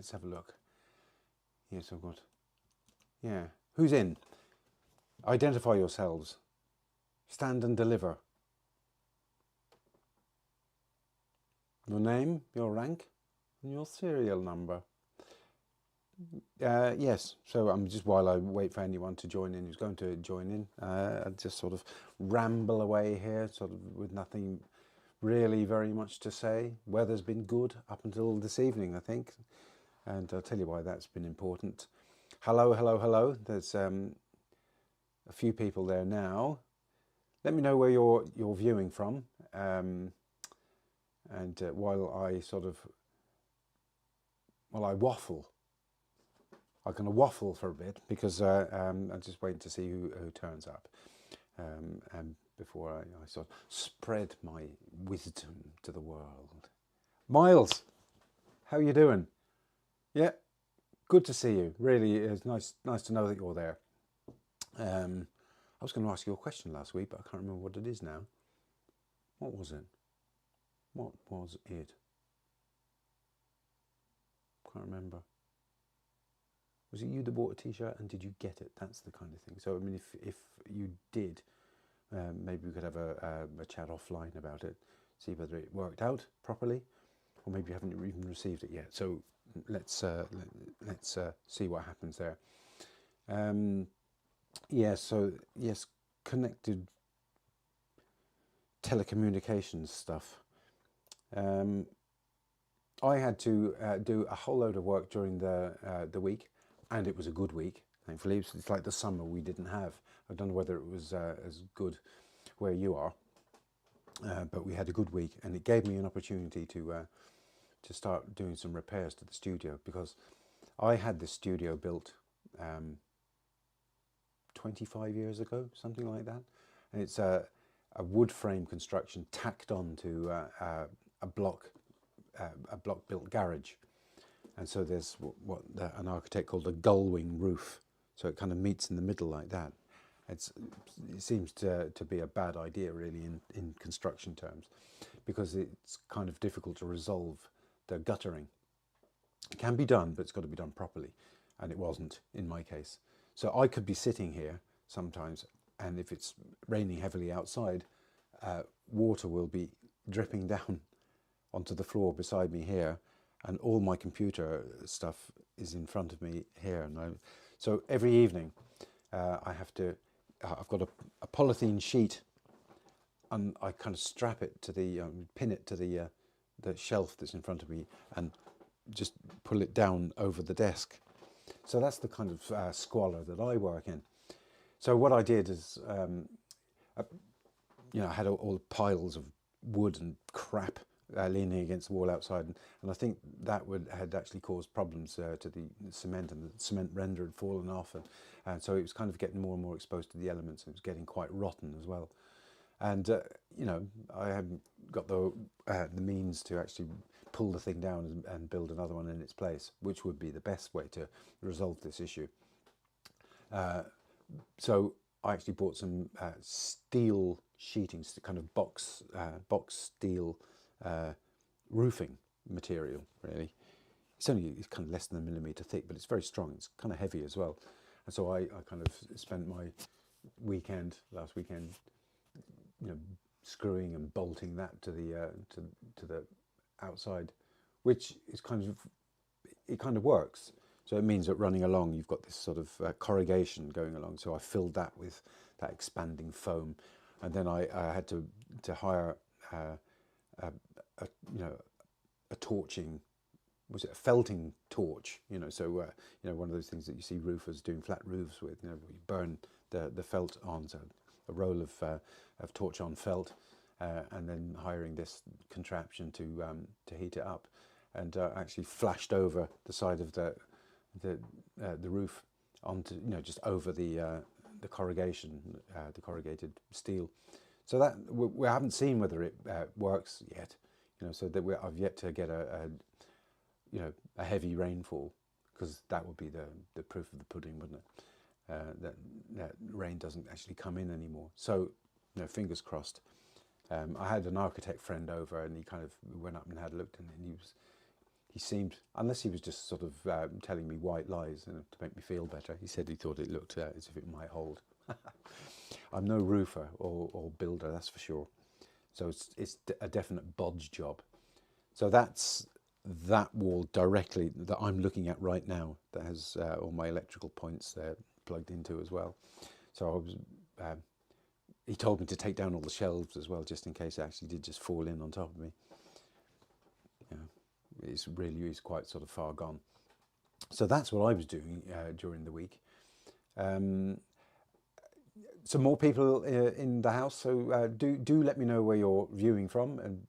Let's have a look. Yes, I've got. Yeah. Who's in? Identify yourselves. Stand and deliver. Your name, your rank, and your serial number. Yes, so just while I wait for anyone to join in who's going to join in, I'll just sort of ramble away here, sort of with nothing really very much to say. Weather's been good up until this evening, I think, and I'll tell you why that's been important. Hello, hello, hello. There's a few people there now. Let me know where you're viewing from, and while I waffle. I'm going to waffle for a bit because I'm just waiting to see who turns up, and before I sort of spread my wisdom to the world. Miles, how are you doing? Yeah, good to see you. Really, it's nice to know that you're there. I was going to ask you a question last week, but I can't remember what it is now. What was it? What was it? Can't remember. Was it you that bought a t-shirt and did you get it? That's the kind of thing. So, I mean, if you did, maybe we could have a chat offline about it, see whether it worked out properly, or maybe you haven't even received it yet. So let's see what happens there. Yes, connected telecommunications stuff. I had to do a whole load of work during the week. And it was a good week, thankfully. It's like the summer we didn't have. I don't know whether it was as good where you are, but we had a good week, and it gave me an opportunity to start doing some repairs to the studio, because I had this studio built 25 years ago, something like that, and it's a wood frame construction tacked on to a block built garage. And so there's what an architect called a gull-wing roof. So it kind of meets in the middle like that. It seems to be a bad idea, really, in construction terms, because it's kind of difficult to resolve the guttering. It can be done, but it's got to be done properly. And it wasn't in my case. So I could be sitting here sometimes, and if it's raining heavily outside, water will be dripping down onto the floor beside me here. And all my computer stuff is in front of me here. And so every evening I have to, I've got a polythene sheet, and I kind of strap it to the, pin it to the shelf that's in front of me, and just pull it down over the desk. So that's the kind of squalor that I work in. So what I did is, I had all piles of wood and crap leaning against the wall outside, and I think that had actually caused problems to the cement, and the cement render had fallen off, and so it was kind of getting more and more exposed to the elements. It was getting quite rotten as well, and I hadn't got the means to actually pull the thing down and build another one in its place, which would be the best way to resolve this issue. So I actually bought some steel sheeting, kind of box steel roofing material, really. It's kind of less than a millimetre thick, but it's very strong. It's kind of heavy as well. And so I kind of spent my last weekend, screwing and bolting that to the outside, which is it kind of works. So it means that running along, you've got this sort of corrugation going along. So I filled that with that expanding foam, and then I had to hire a torching, was it a felting torch? So one of those things that you see roofers doing flat roofs with. You burn the felt on, so a roll of torch on felt, and then hiring this contraption to heat it up, and actually flashed over the side of the roof onto just over the corrugation, the corrugated steel. So that we haven't seen whether it works yet. So that I've yet to get a heavy rainfall, because that would be the proof of the pudding, wouldn't it? That rain doesn't actually come in anymore. So fingers crossed. I had an architect friend over, and he kind of went up and had a look, and he he seemed, unless he was just sort of telling me white lies to make me feel better, he said he thought it looked as if it might hold. I'm no roofer or builder, that's for sure. So it's a definite bodge job. So that's that wall directly that I'm looking at right now that has all my electrical points there plugged into as well. So I was, he told me to take down all the shelves as well, just in case it actually did just fall in on top of me. It's really quite sort of far gone. So that's what I was doing during the week. Some more people in the house, so do let me know where you're viewing from, and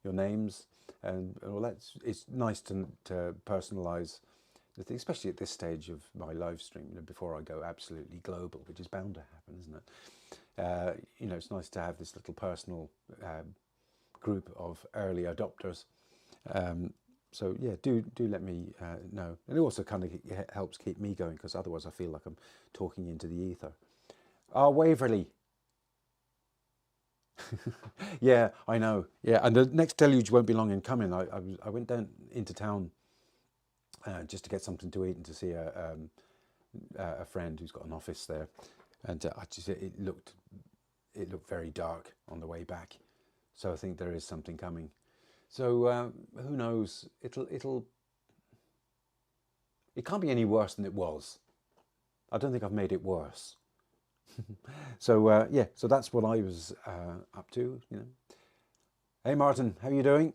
your names and all that. It's nice to personalise, especially at this stage of my live stream, before I go absolutely global, which is bound to happen, isn't it? It's nice to have this little personal group of early adopters. So yeah, do let me know. And it also kind of helps keep me going, because otherwise I feel like I'm talking into the ether. Waverley. Yeah, I know. Yeah, and the next deluge won't be long in coming. I went down into town just to get something to eat and to see a friend who's got an office there, and it looked very dark on the way back. So I think there is something coming. So who knows? It can't be any worse than it was. I don't think I've made it worse. So yeah, so that's what I was up to. Hey Martin, how are you doing?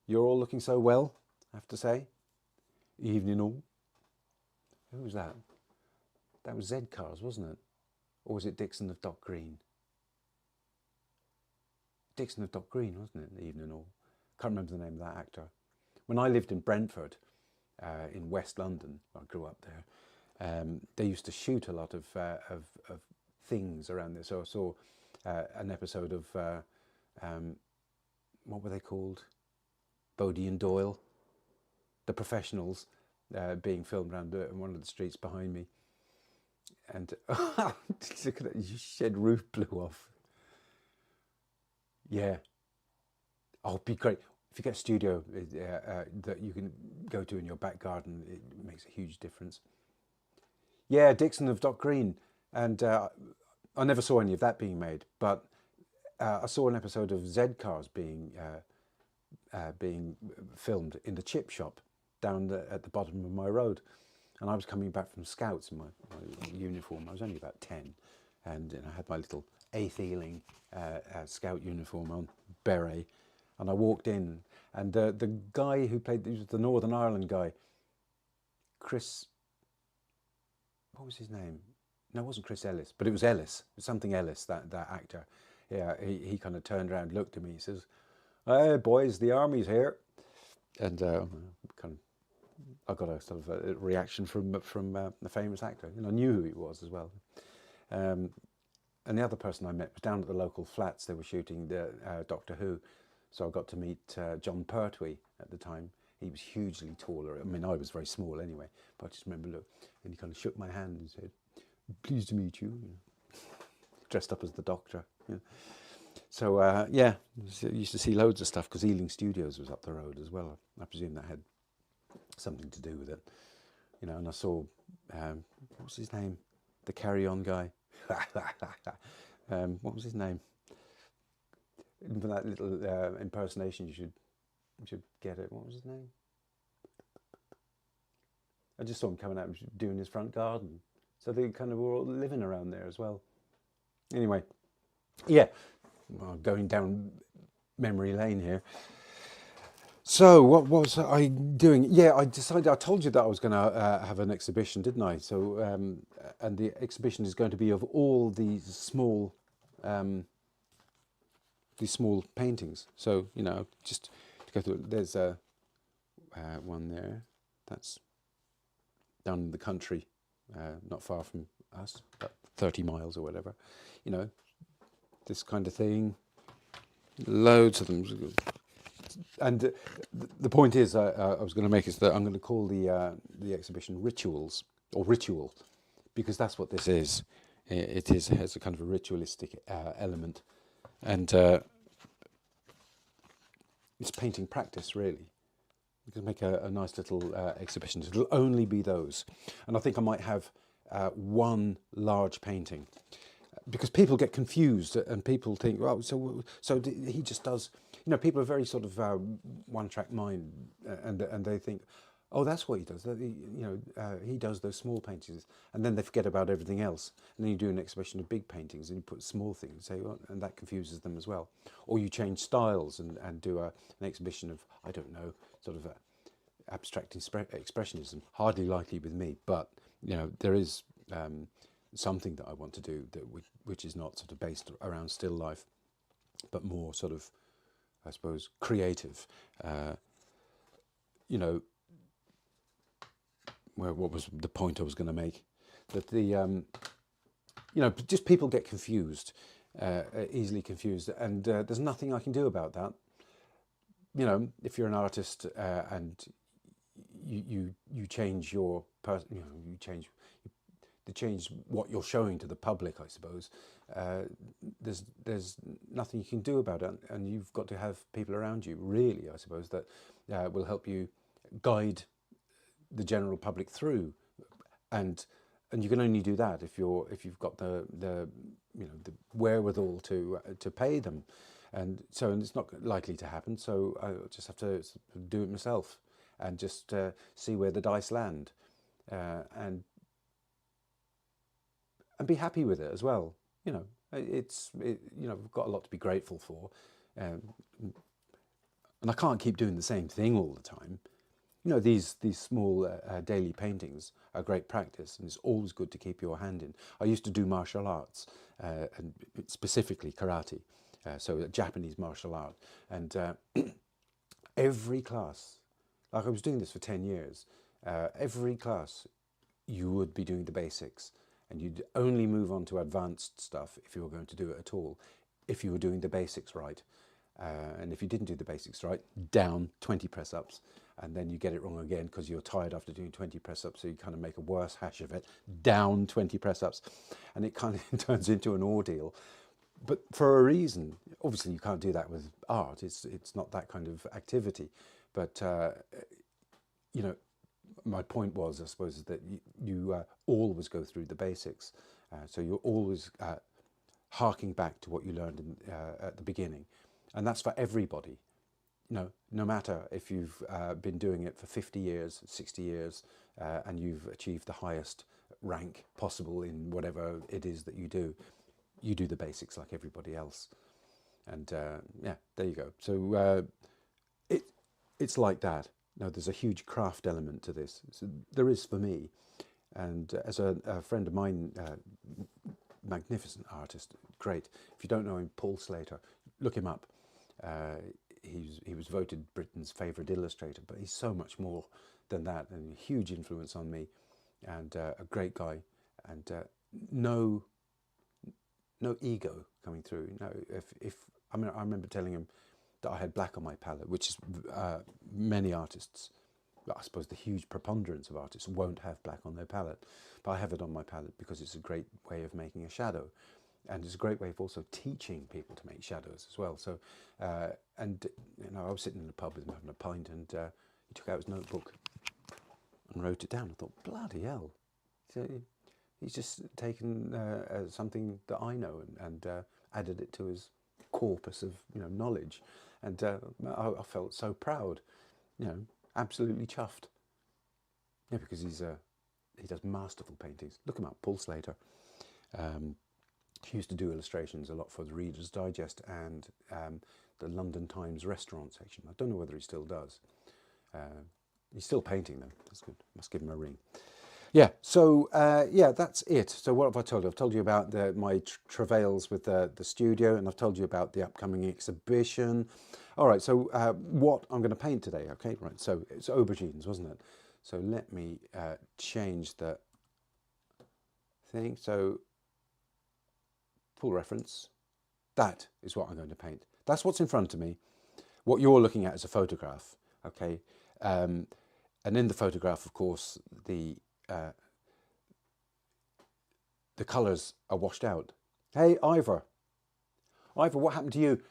You're all looking so well, I have to say. Evening all. Who was that? That was Z Cars, wasn't it? Or was it Dixon of Dock Green? Dixon of Dock Green, wasn't it? Evening all. Can't remember the name of that actor. When I lived in Brentford, in West London, I grew up there. They used to shoot a lot of things around there. So I saw an episode of what were they called? Bodie and Doyle, The Professionals, being filmed around one of the streets behind me. And look at that, your shed roof blew off. Yeah. Oh, it'd be great. If you get a studio that you can go to in your back garden, it makes a huge difference. Yeah, Dixon of Dock Green. And I never saw any of that being made, but I saw an episode of Z Cars being filmed in the chip shop down at the bottom of my road. And I was coming back from Scouts in my uniform. I was only about 10, and I had my little A-feeling Scout uniform on, beret, and I walked in, and the guy who played, the Northern Ireland guy, Chris, what was his name? No, it wasn't Chris Ellis, but it was Ellis. It was something Ellis, that actor. Yeah, he kind of turned around, looked at me, he says, "Hey boys, the army's here," and kind of. I got a sort of a reaction from the famous actor. I knew who he was as well. And the other person I met was down at the local flats. They were shooting the Doctor Who, so I got to meet John Pertwee at the time. He was hugely taller. I mean, I was very small anyway, but I just remember, look, and he kind of shook my hand and said, "Pleased to meet you." Dressed up as the Doctor. So yeah, I used to see loads of stuff because Ealing Studios was up the road as well. I presume that had something to do with it, and I saw what was his name, the Carry On guy. What was his name? For that little impersonation, you should get it. What was his name? I just saw him coming out and doing his front garden, so they kind of were all living around there as well. Anyway, yeah, going down memory lane here. So what was I doing? Yeah, I told you that I was going to have an exhibition, didn't I? So, and the exhibition is going to be of all these small paintings. So, just to go through, there's one there. That's down in the country, not far from us, about 30 miles or whatever. This kind of thing. Loads of them. And the point is, I was going to make is that I'm going to call the exhibition Rituals, or Ritual, because that's what this is. It has a kind of a ritualistic element, and it's painting practice really. We can make a nice little exhibition. It'll only be those. And I think I might have one large painting, because people get confused and people think, well, he just does, people are very sort of one-track mind, and they think, oh, that's what he does. He does those small paintings, and then they forget about everything else. And then you do an exhibition of big paintings, and you put small things, and say, well, and that confuses them as well. Or you change styles and do an exhibition of, I don't know, sort of abstract expressionism. Hardly likely with me, but there is something that I want to do that which is not sort of based around still life, but more sort of, I suppose, creative. What was the point I was going to make? That just people get confused, easily confused, and there's nothing I can do about that. If you're an artist and you change your you change what you're showing to the public, I suppose. There's nothing you can do about it, and you've got to have people around you, really, I suppose, that will help you guide the general public through, and you can only do that if you've got the wherewithal to pay them, and it's not likely to happen. So I just have to do it myself and just see where the dice land, and be happy with it as well. We've got a lot to be grateful for, and I can't keep doing the same thing all the time. These small daily paintings are great practice, and it's always good to keep your hand in. I used to do martial arts, and specifically karate, so a Japanese martial art, and every class, like I was doing this for 10 years, every class you would be doing the basics, and you'd only move on to advanced stuff if you were going to do it at all, if you were doing the basics right. And if you didn't do the basics right, down 20 press-ups, and then you get it wrong again because you're tired after doing 20 press-ups, so you kind of make a worse hash of it, down 20 press-ups, and it kind of turns into an ordeal. But for a reason. Obviously you can't do that with art, it's not that kind of activity, but my point was, I suppose, that you always go through the basics, so you're always harking back to what you learned at the beginning. And that's for everybody. No matter if you've been doing it for 50 years, 60 years, and you've achieved the highest rank possible in whatever it is that you do the basics like everybody else. And there you go. So it's like that. Now, there's a huge craft element to this. So there is for me. And as a friend of mine, magnificent artist, great. If you don't know him, Paul Slater, look him up. He was voted Britain's favourite illustrator, but he's so much more than that, and a huge influence on me, and a great guy, and no ego coming through. I remember telling him that I had black on my palette, which is many artists, I suppose the huge preponderance of artists won't have black on their palette, but I have it on my palette because it's a great way of making a shadow. And it's a great way of also teaching people to make shadows as well. So, I was sitting in the pub with him having a pint, and he took out his notebook and wrote it down. I thought, bloody hell! So he's just taken something that I know and added it to his corpus of knowledge, and I felt so proud, absolutely chuffed. Yeah, because he does masterful paintings. Look him up, Paul Slater. He used to do illustrations a lot for the Reader's Digest and the London Times restaurant section. I don't know whether he still does. He's still painting them. That's good. Must give him a ring. Yeah, so that's it. So what have I told you? I've told you about my travails with the studio, and I've told you about the upcoming exhibition. All right, so what I'm going to paint today, okay? Right, so it's aubergines, wasn't it? So let me change the thing. So full reference. That is what I'm going to paint. That's what's in front of me. What you're looking at is a photograph, okay? And in the photograph, of course, the colours are washed out. Hey, Ivor, what happened to you?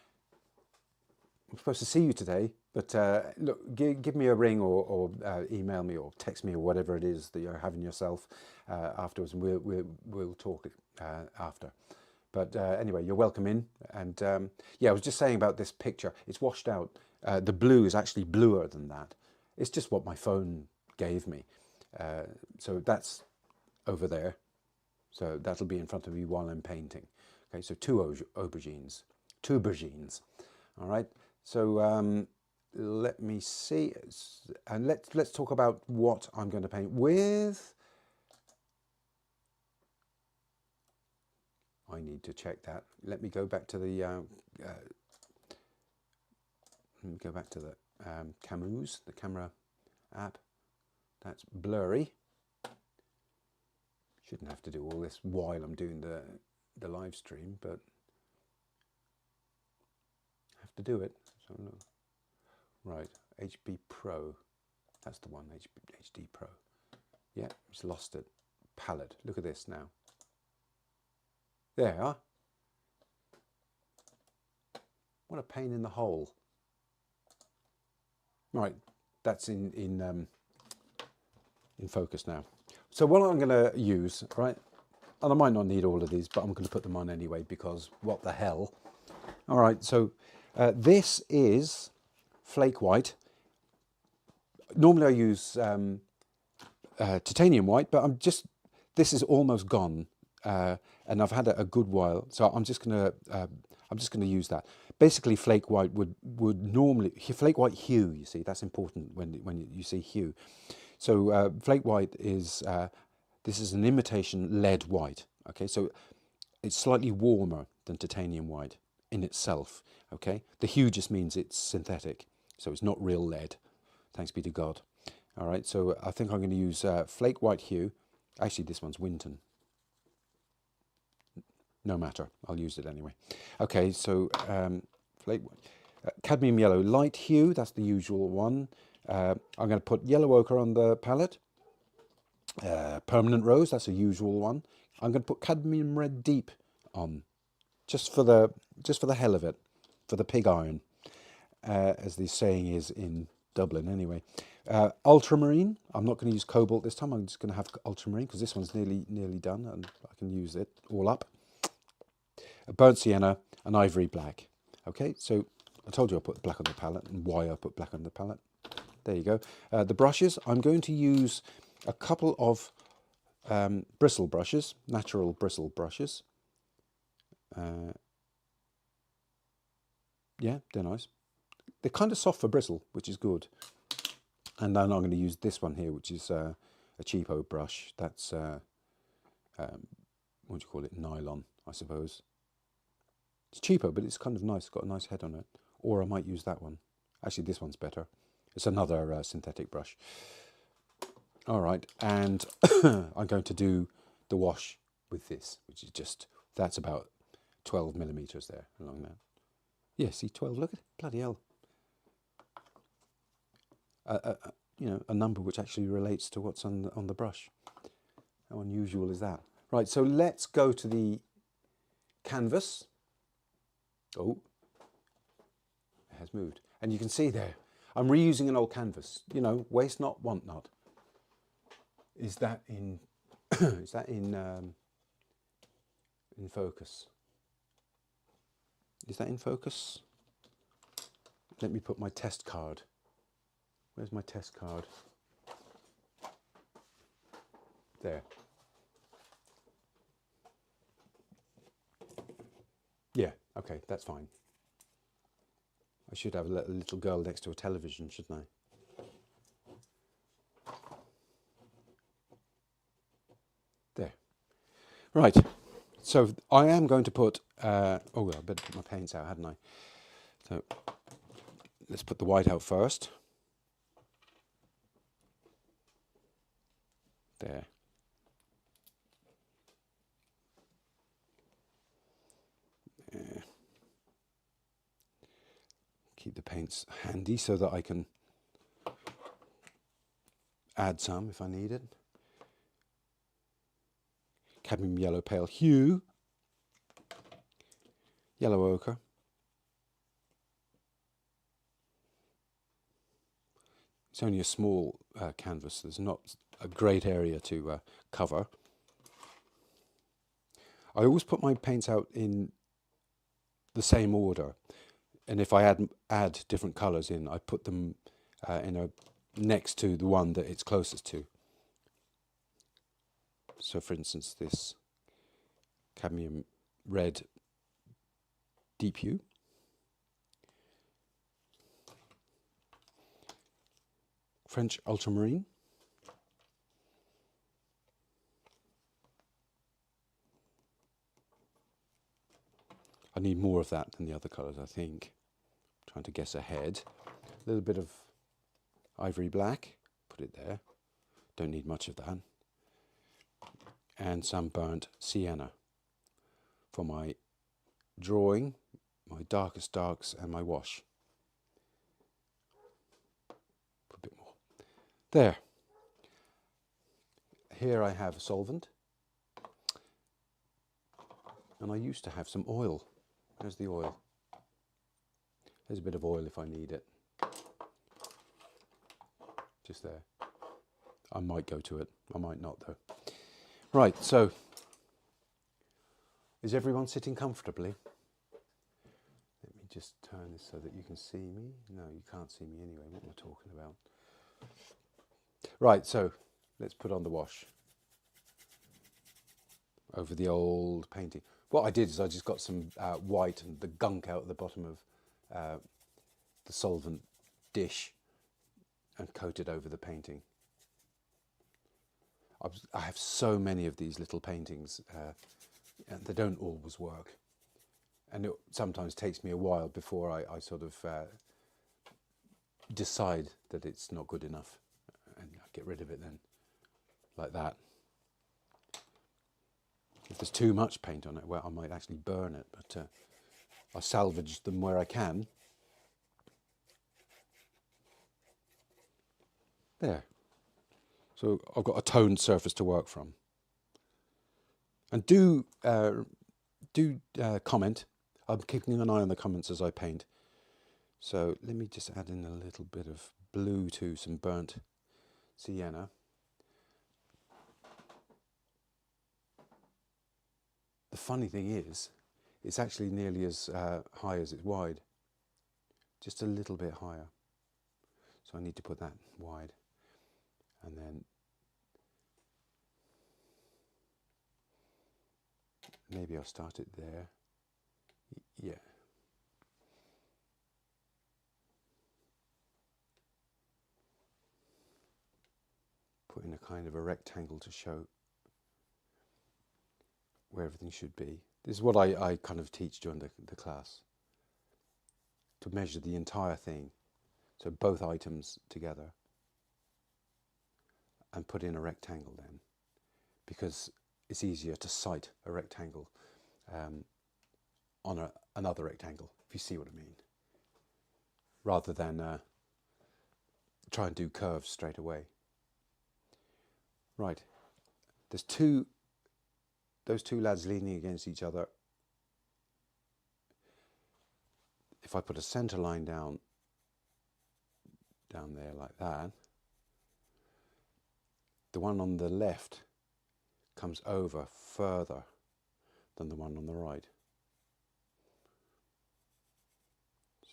I'm supposed to see you today, But look, give me a ring or email me or text me or whatever it is that you're having yourself afterwards, and we'll talk after. But anyway, you're welcome in. And yeah, I was just saying about this picture. It's washed out. The blue is actually bluer than that. It's just what my phone gave me. So that's over there. So that'll be in front of me while I'm painting. Okay, so two aubergines. All right. So let me see, and let's talk about what I'm going to paint with. I need to check that. Let me go back to the Camus, the camera app. That's blurry. Shouldn't have to do all this while I'm doing the live stream, but I have to do it. So look. Right, HB Pro. That's the one, HD Pro. Yeah, it's lost it. Palette. Look at this now. There. What a pain in the hole. Right, that's in focus now. So what I'm going to use, right, and I might not need all of these, but I'm going to put them on anyway because what the hell. All right, so this is flake white. Normally I use titanium white, but this is almost gone, and I've had it a good while, so I'm just gonna use that. Basically, flake white would normally flake white hue. You see, that's important when you see hue. So flake white is this is an imitation lead white. Okay, so it's slightly warmer than titanium white in itself. Okay, the hue just means it's synthetic, so it's not real lead. Thanks be to God. All right, so I think I'm going to use flake white hue. Actually, this one's Winton. No matter, I'll use it anyway. Okay, so flake white. Cadmium yellow, light hue, that's the usual one. I'm going to put yellow ochre on the palette. Permanent rose, that's a usual one. I'm going to put cadmium red deep on, just for the hell of it, for the pig iron, as the saying is in Dublin anyway. Ultramarine, I'm not going to use cobalt this time, I'm just going to have ultramarine because this one's nearly done and I can use it all up. A burnt sienna, and ivory black. Okay, so I told you I put black on the palette and why I put black on the palette. There you go. The brushes, I'm going to use a couple of bristle brushes, natural bristle brushes. Yeah, they're nice. They're kind of soft for bristle, which is good. And then I'm going to use this one here, which is a cheapo brush. That's, what do you call it, nylon, I suppose. It's cheaper, but it's kind of nice. It's got a nice head on it. Or I might use that one. Actually, this one's better. It's another synthetic brush. All right, and I'm going to do the wash with this, which is just, that's about 12 millimeters there along that. Yeah, see, 12, look at it, bloody hell. You know, a number which actually relates to what's on the brush. How unusual is that? Right, so let's go to the canvas. Oh, it has moved. And you can see there, I'm reusing an old canvas. You know, waste not, want not. Is that in, is that in focus? Is that in focus? Let me put my test card. Where's my test card? There. Yeah, okay, that's fine. I should have a little girl next to a television, shouldn't I? There. Right, so I am going to put, oh, well, I better put my paints out, hadn't I? So let's put the white out first. There. Keep the paints handy so that I can add some if I need it. Cadmium yellow pale hue, yellow ochre, It's only a small canvas. There's not a great area to cover. I always put my paints out in the same order, and if I add different colours in, I put them next to the one that it's closest to. So, for instance, this cadmium red deep hue, French ultramarine, I need more of that than the other colours, I think. I'm trying to guess ahead. A little bit of ivory black, put it there. Don't need much of that. And some burnt sienna for my drawing, my darkest darks, and my wash. Put a bit more. There. Here I have a solvent. And I used to have some oil. There's the oil. There's a bit of oil if I need it. Just there. I might go to it. I might not though. Right, so is everyone sitting comfortably? Let me just turn this so that you can see me. No, you can't see me anyway. What am I talking about? Right, so let's put on the wash over the old painting. What I did is I just got some white and the gunk out at the bottom of the solvent dish and coated over the painting. I have so many of these little paintings and they don't always work. And it sometimes takes me a while before I sort of decide that it's not good enough and I get rid of it then, like that. If there's too much paint on it, well, I might actually burn it, but I salvage them where I can. There. So I've got a toned surface to work from. And do comment. I'm keeping an eye on the comments as I paint. So let me just add in a little bit of blue to some burnt sienna. The funny thing is, it's actually nearly as high as it's wide. Just a little bit higher. So I need to put that wide. And then maybe I'll start it there. Yeah. Put in a kind of a rectangle to show where everything should be. This is what I kind of teach during the class. To measure the entire thing. So both items together. And put in a rectangle then. Because it's easier to sight a rectangle on another rectangle, if you see what I mean. Rather than try and do curves straight away. Right. There's those two lads leaning against each other. If I put a centre line down there like that, the one on the left comes over further than the one on the right.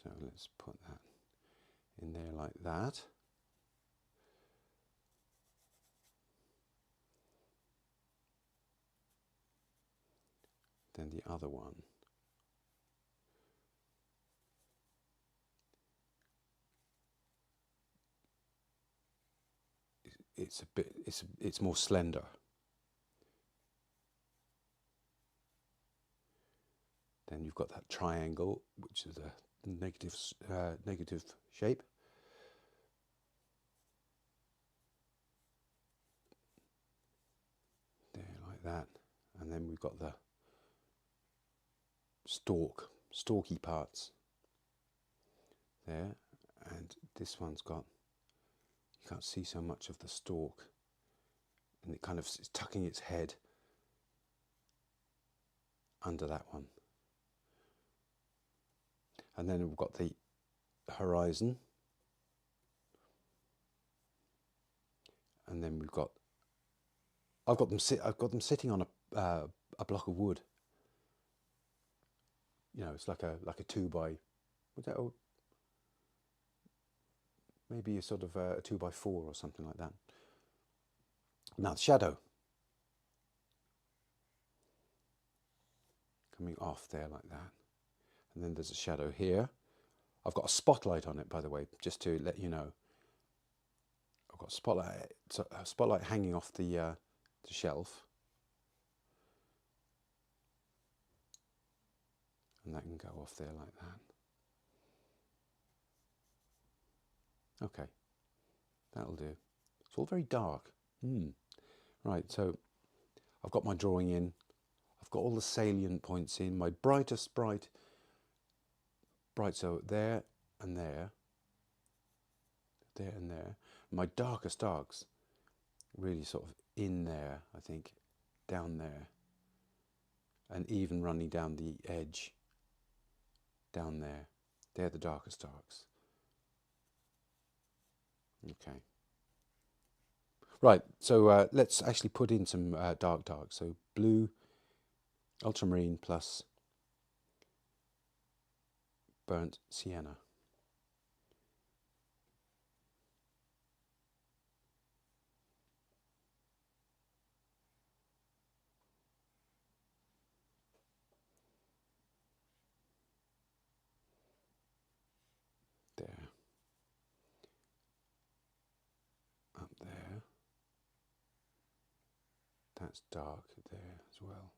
So let's put that in there like that. Then the other one. It's more slender. Then you've got that triangle, which is a negative shape. There, like that. And then we've got the stalky parts there. And this one's got, you can't see so much of the stalk, and it kind of is tucking its head under that one. And then we've got the horizon, and then I've got them sitting on a block of wood. You know, it's like a 2x, what's that? Oh, maybe a sort of a 2x4 or something like that. Now the shadow coming off there like that, and then there's a shadow here. I've got a spotlight on it, by the way, just to let you know. I've got a spotlight hanging off the shelf, and that can go off there like that. Okay, that'll do. It's all very dark. Right, so I've got my drawing in. I've got all the salient points in. My brights are there and there, there and there. My darkest darks really sort of in there, I think, down there, and even running down the edge down there. They're the darkest darks. Okay. Right, so let's actually put in some dark. So blue, ultramarine plus burnt sienna. There. Up there. That's dark there as well.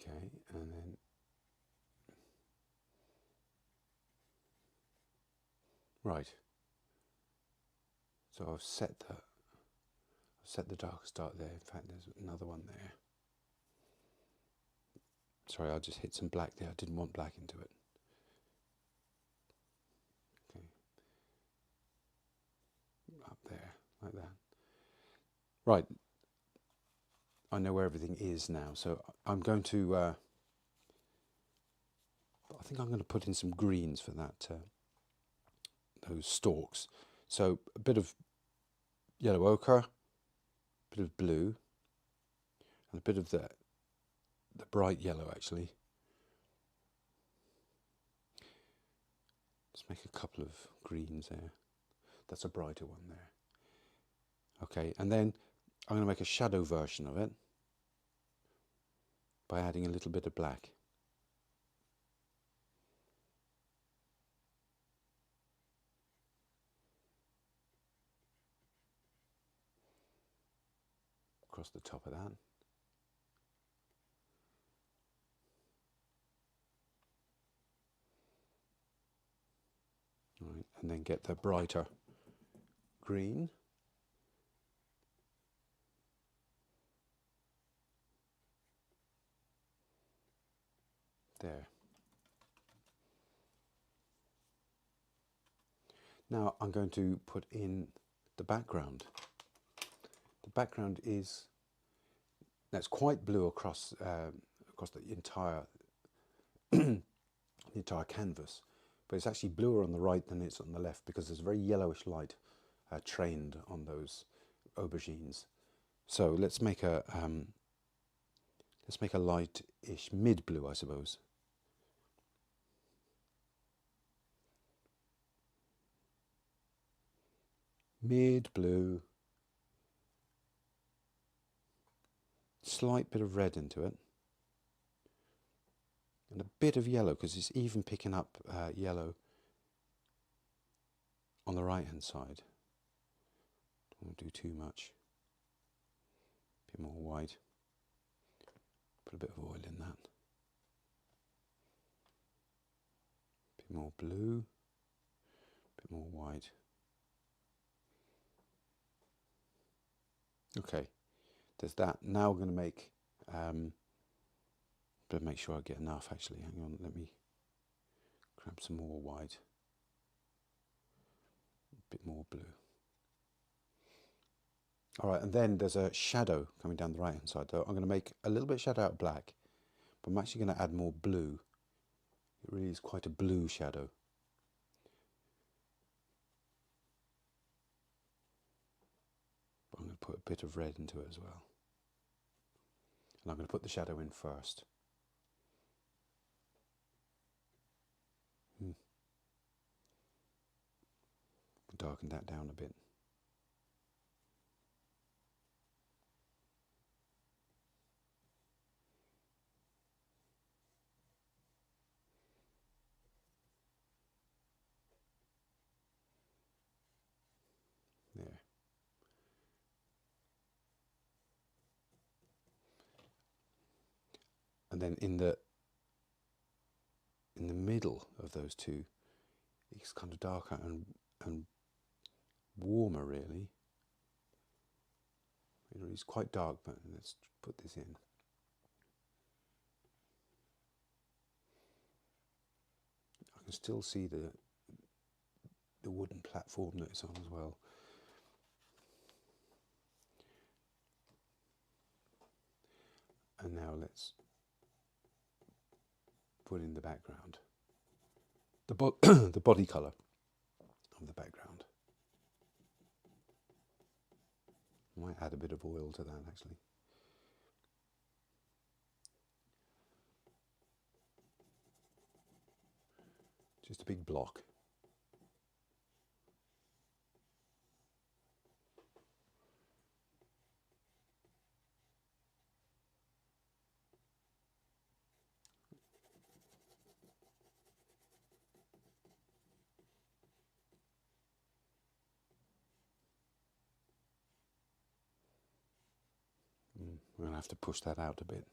Okay, and then right. So I've set the darkest dark there. In fact, there's another one there. Sorry, I just hit some black there. I didn't want black into it. Okay. Up there, like that. Right. I know where everything is now, so I'm going to, I think I'm going to put in some greens for that, those stalks. So a bit of yellow ochre, a bit of blue, and a bit of the bright yellow actually. Let's make a couple of greens there. That's a brighter one there. Okay, and then I'm going to make a shadow version of it by adding a little bit of black. Across the top of that. Right, and then get the brighter green. There. Now I'm going to put in the background. The background is, that's quite blue across the entire the entire canvas, but it's actually bluer on the right than it's on the left because there's a very yellowish light trained on those aubergines. So let's make a light-ish mid-blue, I suppose. Mid-blue. Slight bit of red into it. And a bit of yellow, because it's even picking up yellow on the right-hand side. Don't want to do too much. A bit more white. Put a bit of oil in that. A bit more blue. A bit more white. Okay, there's that. Now we're going to make, but make sure I get enough actually. Hang on, let me grab some more white. A bit more blue. All right, and then there's a shadow coming down the right hand side. So I'm going to make a little bit of shadow out of black, but I'm actually going to add more blue It really is quite a blue shadow. But I'm going to put a bit of red into it as well. And I'm going to put the shadow in first. Darken that down a bit. There. And then in the middle of those two, it's kind of darker and warmer, really. It's quite dark, but let's put this in. I can still see the wooden platform that it's on as well. And now let's put in the background, the body colour of the background. I might add a bit of oil to that, actually. Just a big block. We're going to have to push that out a bit,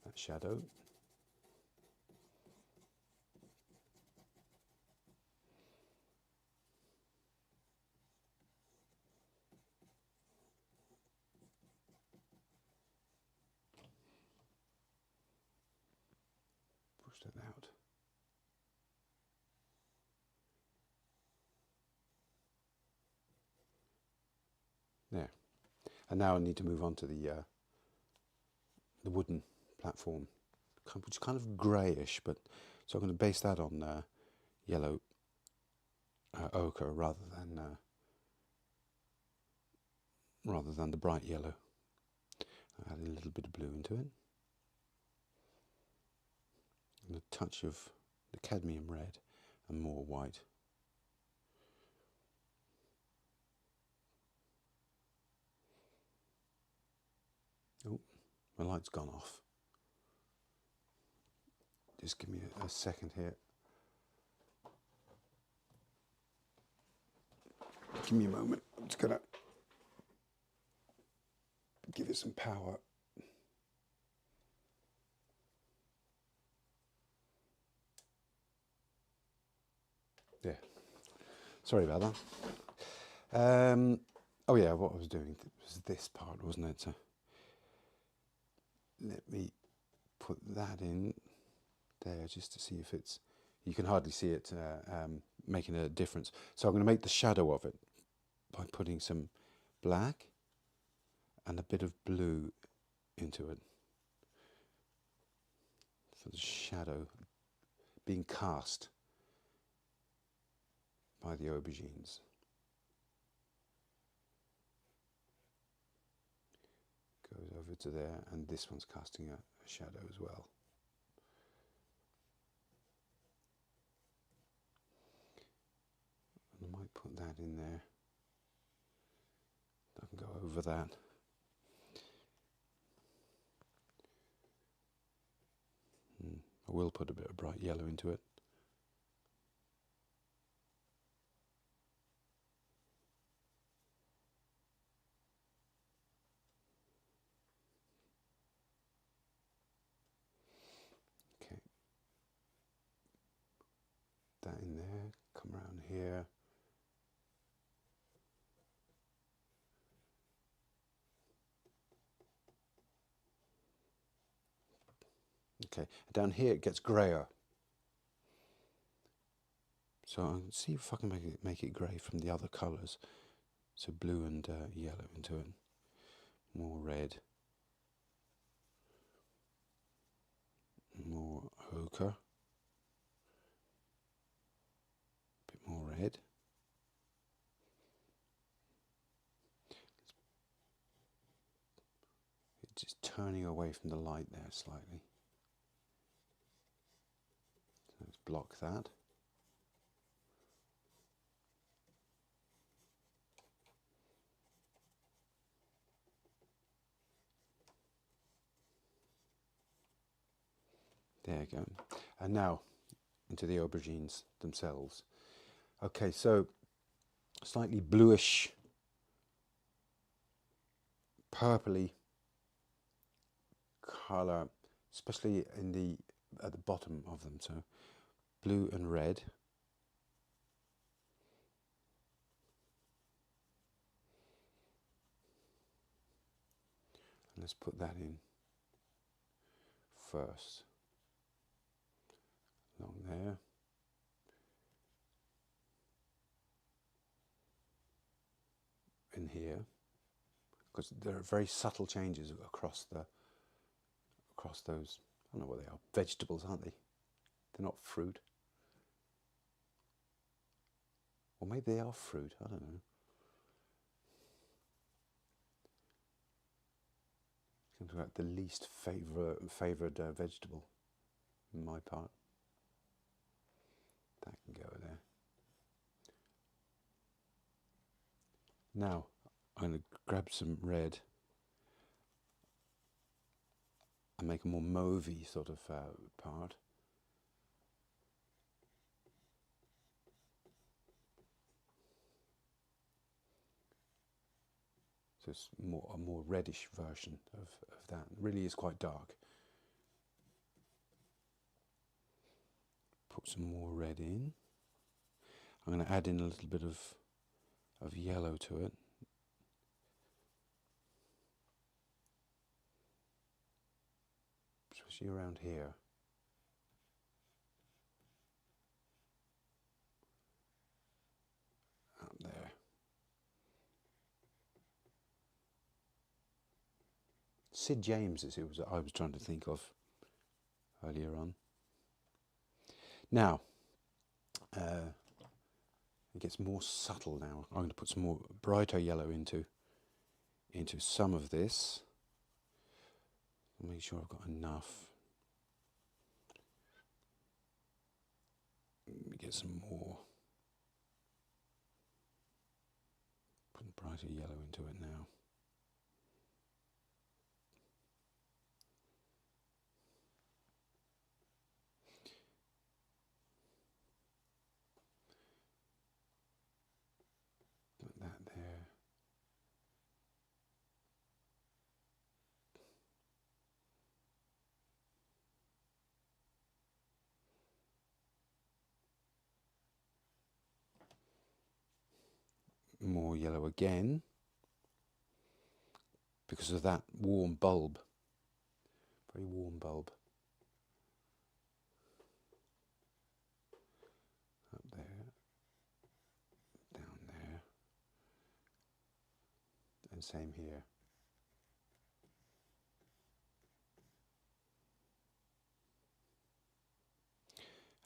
that shadow. Push that out. There. And now I need to move on to the wooden platform, which is kind of greyish, but so I'm going to base that on yellow ochre rather than the bright yellow. I add a little bit of blue into it, and a touch of the cadmium red and more white. Oh, my light's gone off. Just give me a second here. Give me a moment. I'm just going to give it some power. Yeah. Sorry about that. Oh yeah, what I was doing was this part, wasn't it? So let me put that in there just to see if it's, you can hardly see it making a difference. So I'm going to make the shadow of it by putting some black and a bit of blue into it for the shadow being cast by the aubergines. Goes over to there, and this one's casting a shadow as well. And I might put that in there. I can go over that. I will put a bit of bright yellow into it. Okay. That in there, come around here. Okay, down here it gets greyer. So I'll see if I can make it grey from the other colours. So blue and yellow into it. More red. More ochre. red. It's just turning away from the light there slightly. So let's block that. There you go. And now into the aubergines themselves. Okay, so slightly bluish, purpley colour, especially at the bottom of them. So blue and red. And let's put that in first. Along there. In here, because there are very subtle changes across those. I don't know what they are. Vegetables, aren't they? They're not fruit. Or maybe they are fruit. I don't know. Seems like the least favoured vegetable in my part. That can go there. Now I'm going to grab some red and make a more mauvey sort of part. So it's a more reddish version of that. It really is quite dark. Put some more red in. I'm going to add in a little bit of yellow to it. Especially around here. Up there. Sid James is who I was trying to think of earlier on. Now, it gets more subtle now. I'm going to put some more brighter yellow into some of this. Make sure I've got enough. Get some more. Put brighter yellow into it now. Put that there. More yellow again, because of that warm bulb, very warm bulb. Up there, down there, and same here.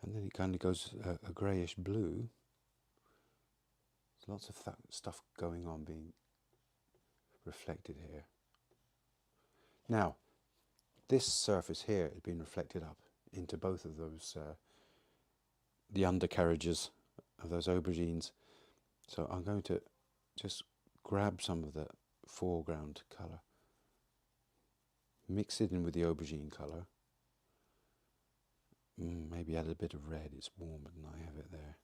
And then it kind of goes a greyish blue. There's lots of stuff going on being reflected here. Now, this surface here has been reflected up into both of those, the undercarriages of those aubergines. So I'm going to just grab some of the foreground colour, mix it in with the aubergine colour, maybe add a bit of red. It's warmer than I have it there.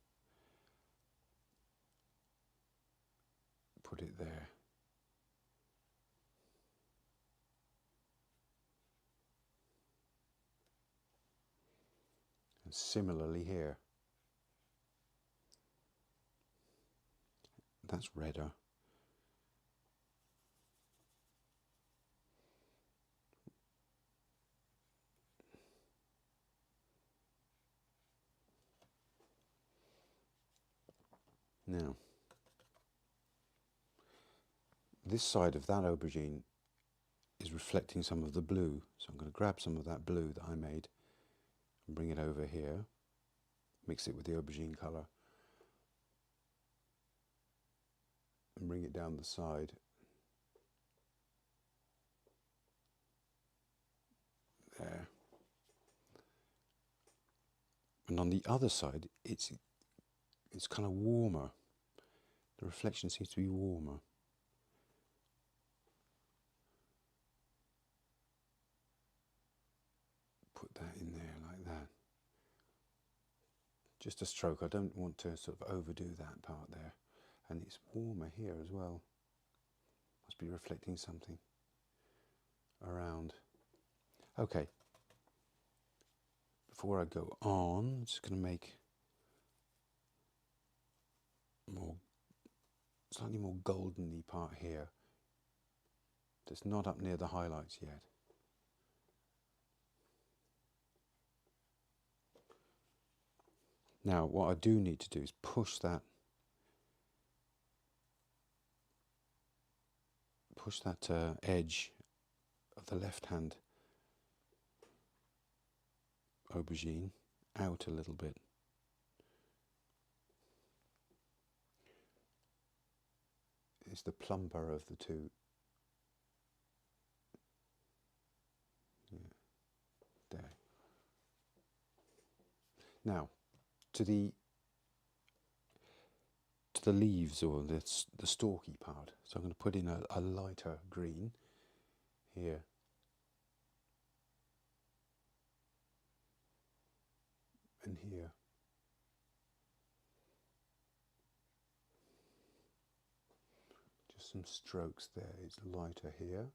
Put it there. And similarly here. That's redder. Now, this side of that aubergine is reflecting some of the blue. So I'm going to grab some of that blue that I made and bring it over here. Mix it with the aubergine colour. and bring it down the side. There. And on the other side, it's kind of warmer. The reflection seems to be warmer. Put that in there like that. Just a stroke. I don't want to sort of overdo that part there. And it's warmer here as well. Must be reflecting something around. Okay. Before I go on, I'm just going to make slightly more golden-y part here. That's not up near the highlights yet. Now, what I do need to do is push that edge of the left-hand aubergine out a little bit. It's the plumper of the two. Yeah, there. Now, to the leaves, or the stalky part. So I'm going to put in a lighter green here. And here. Just some strokes there. It's lighter here.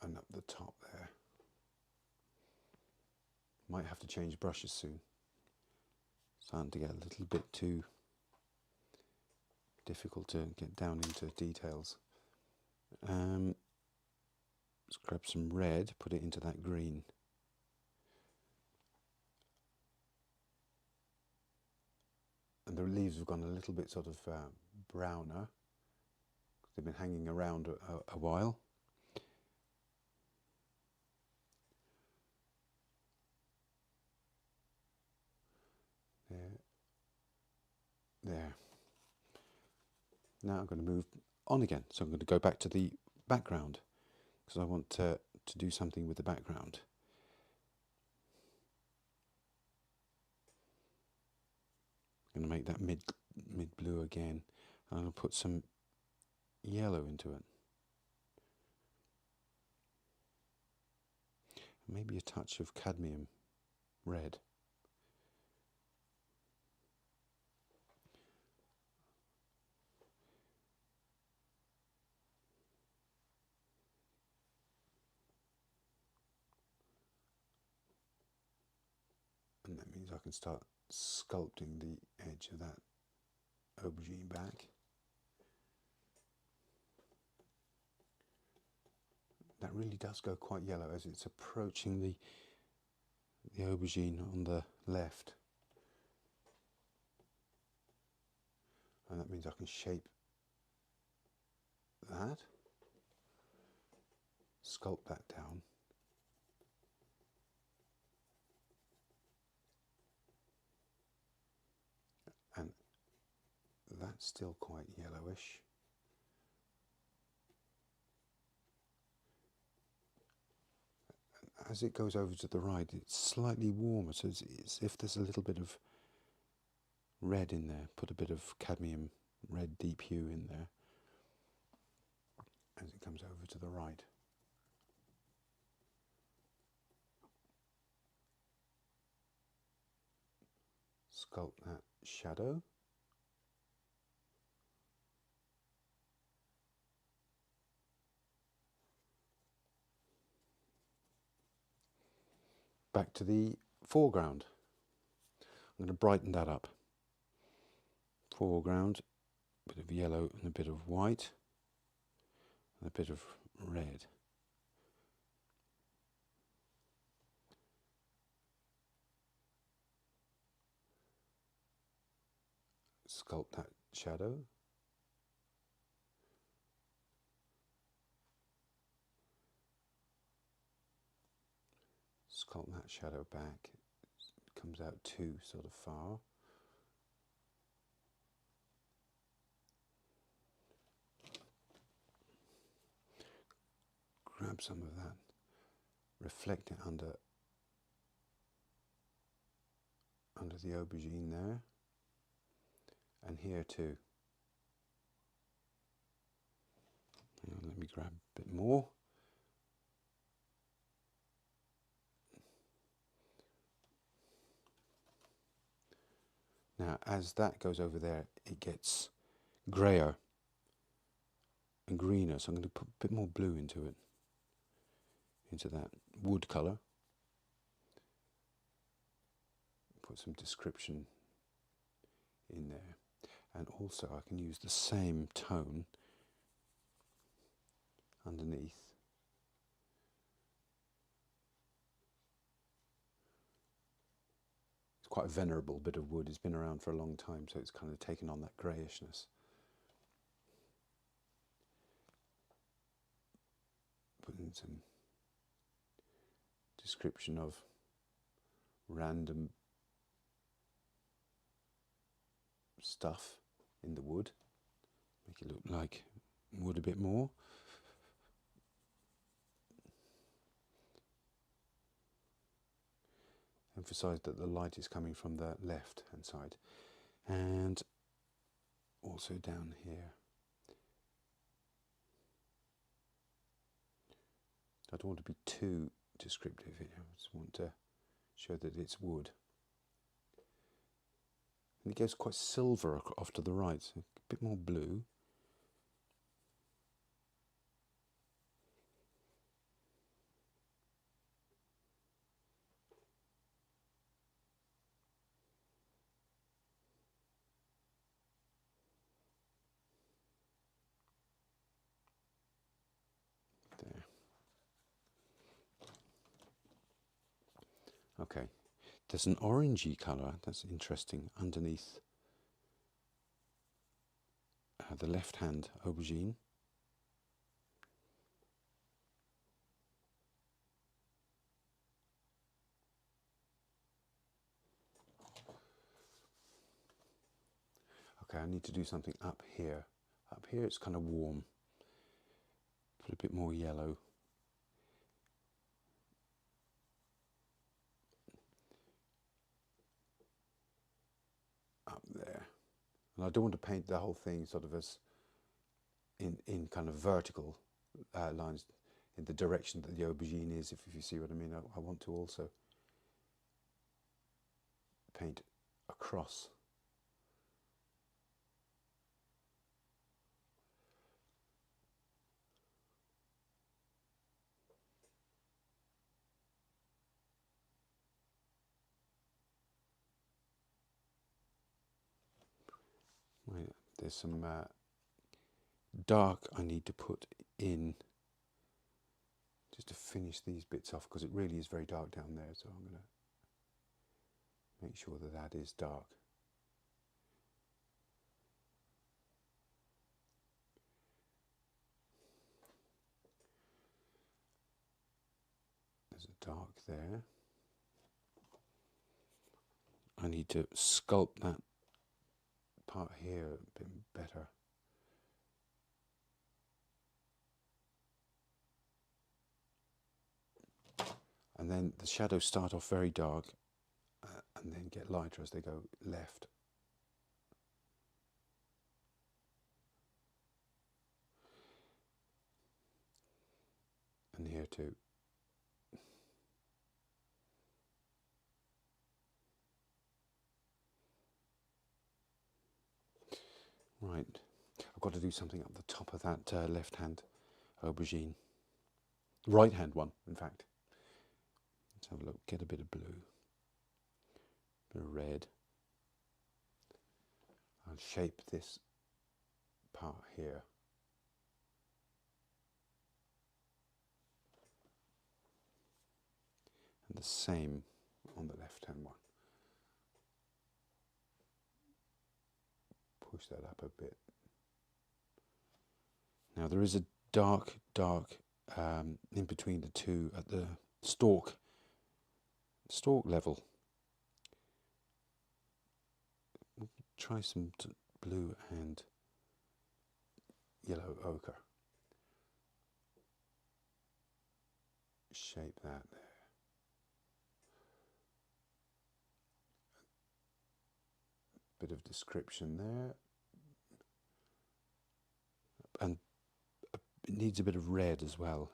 And up the top there. Might have to change brushes soon. Starting to get a little bit too difficult to get down into details. Let's grab some red, put it into that green. And the leaves have gone a little bit sort of browner. They've been hanging around a while. There. Now I'm going to move on again. So I'm going to go back to the background because I want to do something with the background. I'm going to make that mid blue again. And I'm going to put some yellow into it. Maybe a touch of cadmium red. And that means I can start sculpting the edge of that aubergine back. That really does go quite yellow as it's approaching the aubergine on the left. And that means I can shape that, sculpt that down. And that's still quite yellowish. And as it goes over to the right, it's slightly warmer, so it's if there's a little bit of red in there, put a bit of cadmium red deep hue in there as it comes over to the right. Sculpt that shadow. Back to the foreground. I'm going to brighten that up. Foreground, a bit of yellow and a bit of white and a bit of red. Sculpt that shadow. Sculpt that shadow back. It comes out too sort of far. grab some of that, reflect it under the aubergine there, and here too. Let me grab a bit more. Now, as that goes over there, it gets greyer and greener, so I'm going to put a bit more blue into it, into that wood colour. Put some description in there, and also I can use the same tone underneath. It's quite a venerable bit of wood. It's been around for a long time, so it's kind of taken on that greyishness. Put in some description of random stuff in the wood, make it look like wood a bit more. Emphasize that the light is coming from the left hand side, and also down here. I don't want to be too descriptive here, I just want to show that it's wood. And it goes quite silver off to the right, so a bit more blue. There. Okay. There's an orangey colour, that's interesting, underneath the left-hand aubergine. Okay, I need to do something up here. Up here it's kind of warm. Put a bit more yellow. Up there. And I don't want to paint the whole thing sort of as in kind of vertical lines in the direction that the aubergine is, if you see what I mean. I want to also paint across. Right, there's some dark I need to put in just to finish these bits off, because it really is very dark down there, so I'm going to make sure that that is dark. There's a dark there. I need to sculpt that part here a bit better. And then the shadows start off very dark and then get lighter as they go left. And here too. Right, I've got to do something up the top of that left-hand aubergine. Right-hand one, in fact. Let's have a look, get a bit of blue, a bit of red. I'll shape this part here. And the same on the left-hand one. Push that up a bit. Now there is a dark in between the two at the stalk level. We'll try some blue and yellow ochre. shape that there. Bit of description there. And it needs a bit of red as well.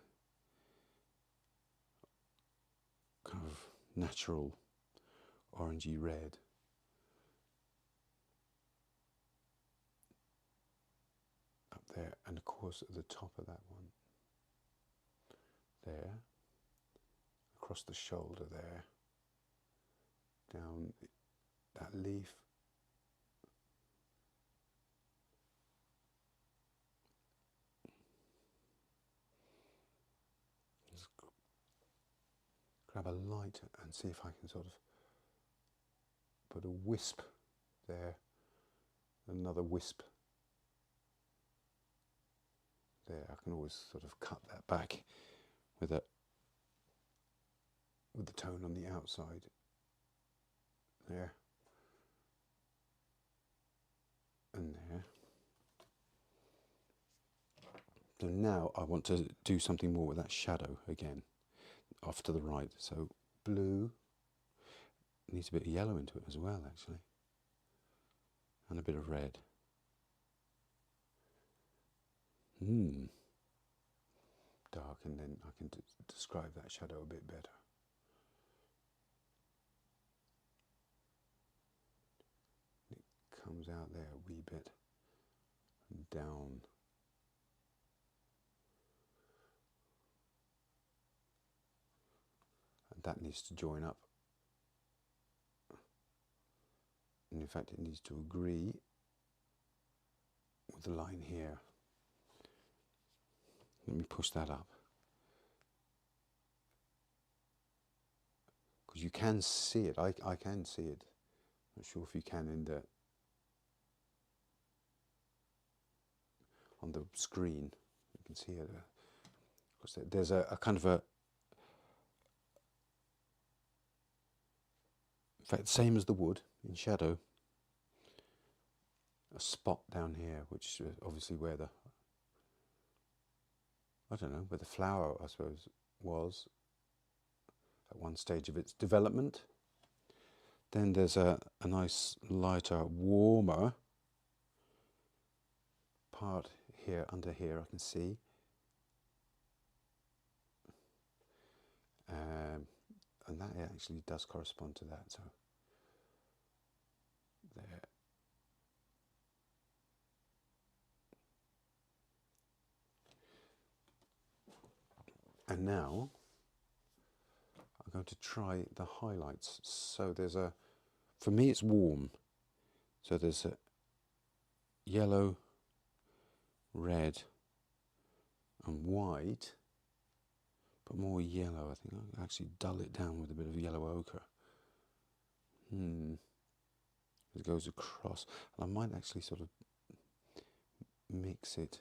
Kind of natural orangey red. Up there, and of course at the top of that one. There. Across the shoulder there. Down that leaf. Just grab a light and see if I can sort of put a wisp there, another wisp there. I can always sort of cut that back with the tone on the outside there and there. So now I want to do something more with that shadow again, off to the right. So blue, needs a bit of yellow into it as well actually, and a bit of red. Dark, and then I can describe that shadow a bit better. It comes out there a wee bit and down. And that needs to join up. And in fact it needs to agree with the line here. Let me push that up. Because you can see it, I can see it. Not sure if you can on the screen. You can see it. Because there's a kind of a, in fact, same as the wood in shadow. A spot down here, which is obviously where the, I don't know, where the flower, I suppose, was at one stage of its development. Then there's a nice lighter, warmer part here, under here, I can see. And that actually does correspond to that, so there. And now I'm going to try the highlights. So there's for me it's warm. So there's a yellow, red and white, but more yellow. I think I'll actually dull it down with a bit of yellow ochre. It goes across. And I might actually sort of mix it.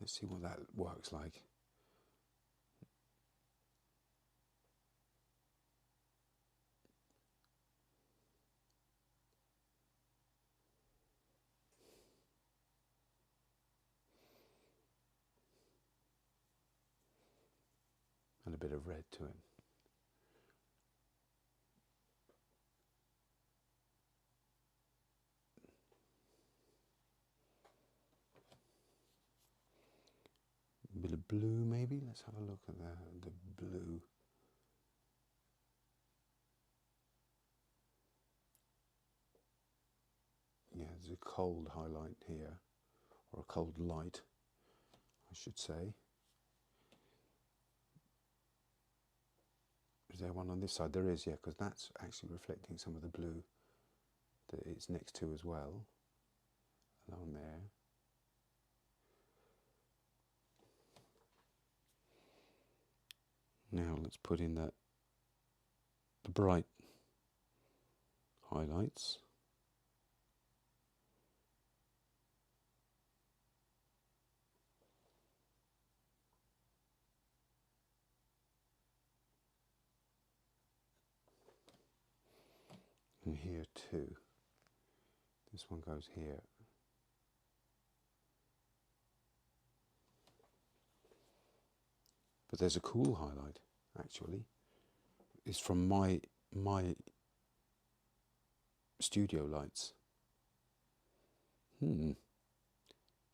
Let's see what that works like. And a bit of red to it. A bit of blue maybe. Let's have a look at the blue. Yeah, there's a cold highlight here, or a cold light, I should say. Is there one on this side? There is, yeah, because that's actually reflecting some of the blue that it's next to as well, along there. Now let's put in the bright highlights. And here too. This one goes here. But there's a cool highlight, actually. It's from my studio lights.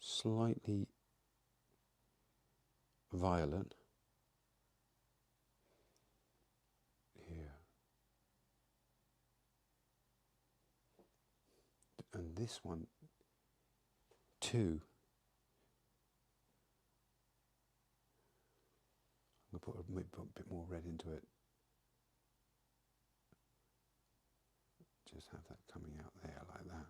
Slightly violet here, and this one too. I'm going to put a bit more red into it. Just have that coming out there like that.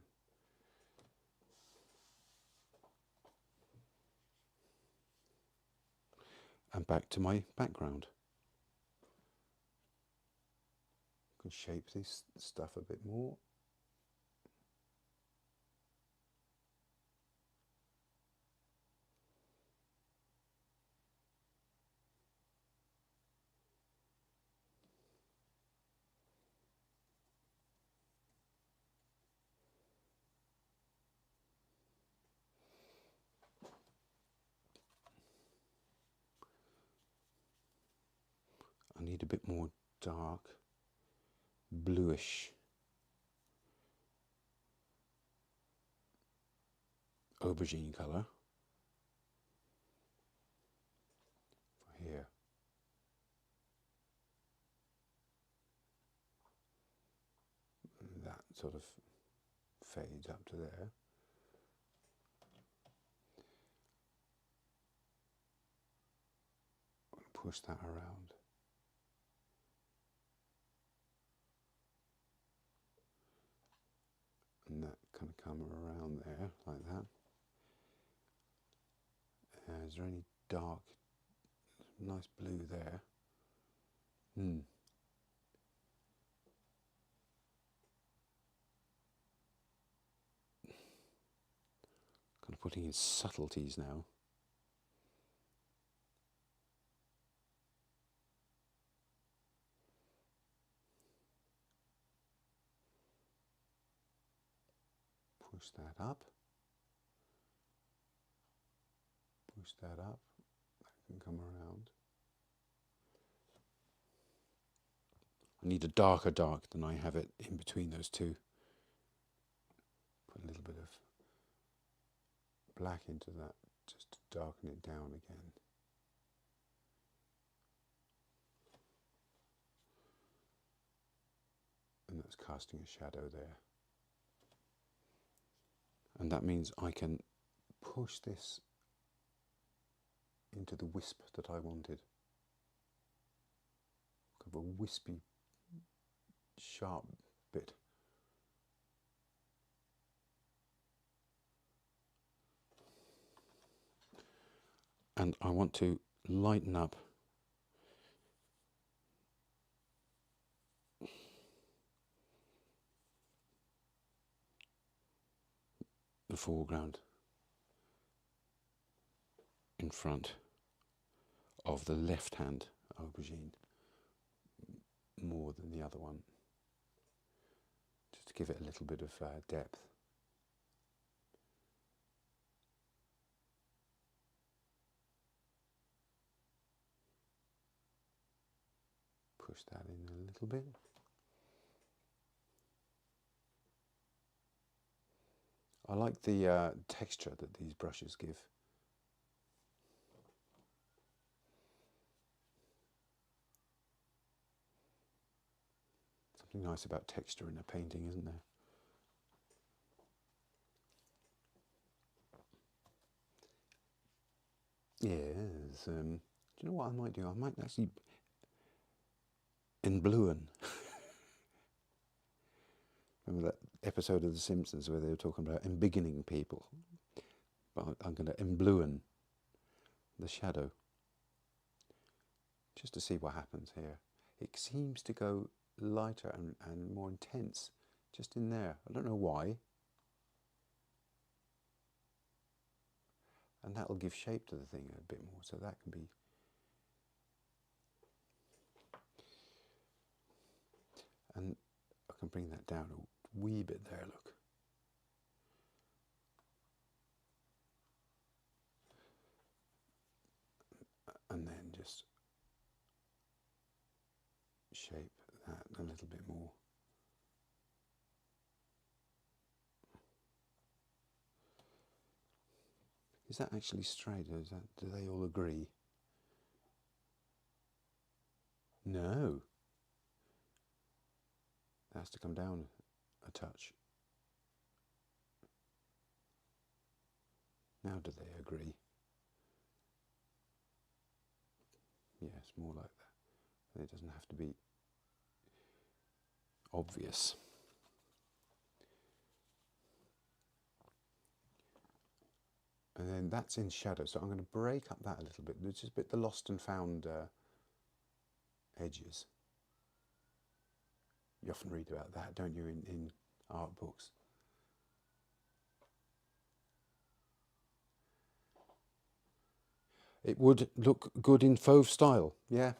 And back to my background. I can shape this stuff a bit more. I need a bit more dark, bluish aubergine colour for here. And that sort of fades up to there. Push that around. And that kind of come around there, like that. Is there any dark, nice blue there? Kind of putting in subtleties now. Push that up. Push that up. That can come around. I need a darker dark than I have it in between those two. Put a little bit of black into that just to darken it down again. And that's casting a shadow there. And that means I can push this into the wisp that I wanted. Kind of a wispy, sharp bit. And I want to lighten up the foreground in front of the left-hand aubergine more than the other one, just to give it a little bit of depth. Push that in a little bit. I like the texture that these brushes give. Something nice about texture in a painting, isn't there? Yes. Do you know what I might do? I might actually embluen. Remember that episode of The Simpsons where they were talking about embiggening people? But I'm going to embluen the shadow just to see what happens here. It seems to go lighter and more intense just in there. I don't know why. And that will give shape to the thing a bit more, so that can be... And I can bring that down a wee bit there, look. And then just shape that a little bit more. Is that actually straight, or is that, do they all agree? No. It has to come down a touch. Now do they agree? Yes, more like that. It doesn't have to be obvious. And then that's in shadow, so I'm going to break up that a little bit. It's just a bit the lost and found edges. You often read about that, don't you, in art books. It would look good in fauve style, yeah.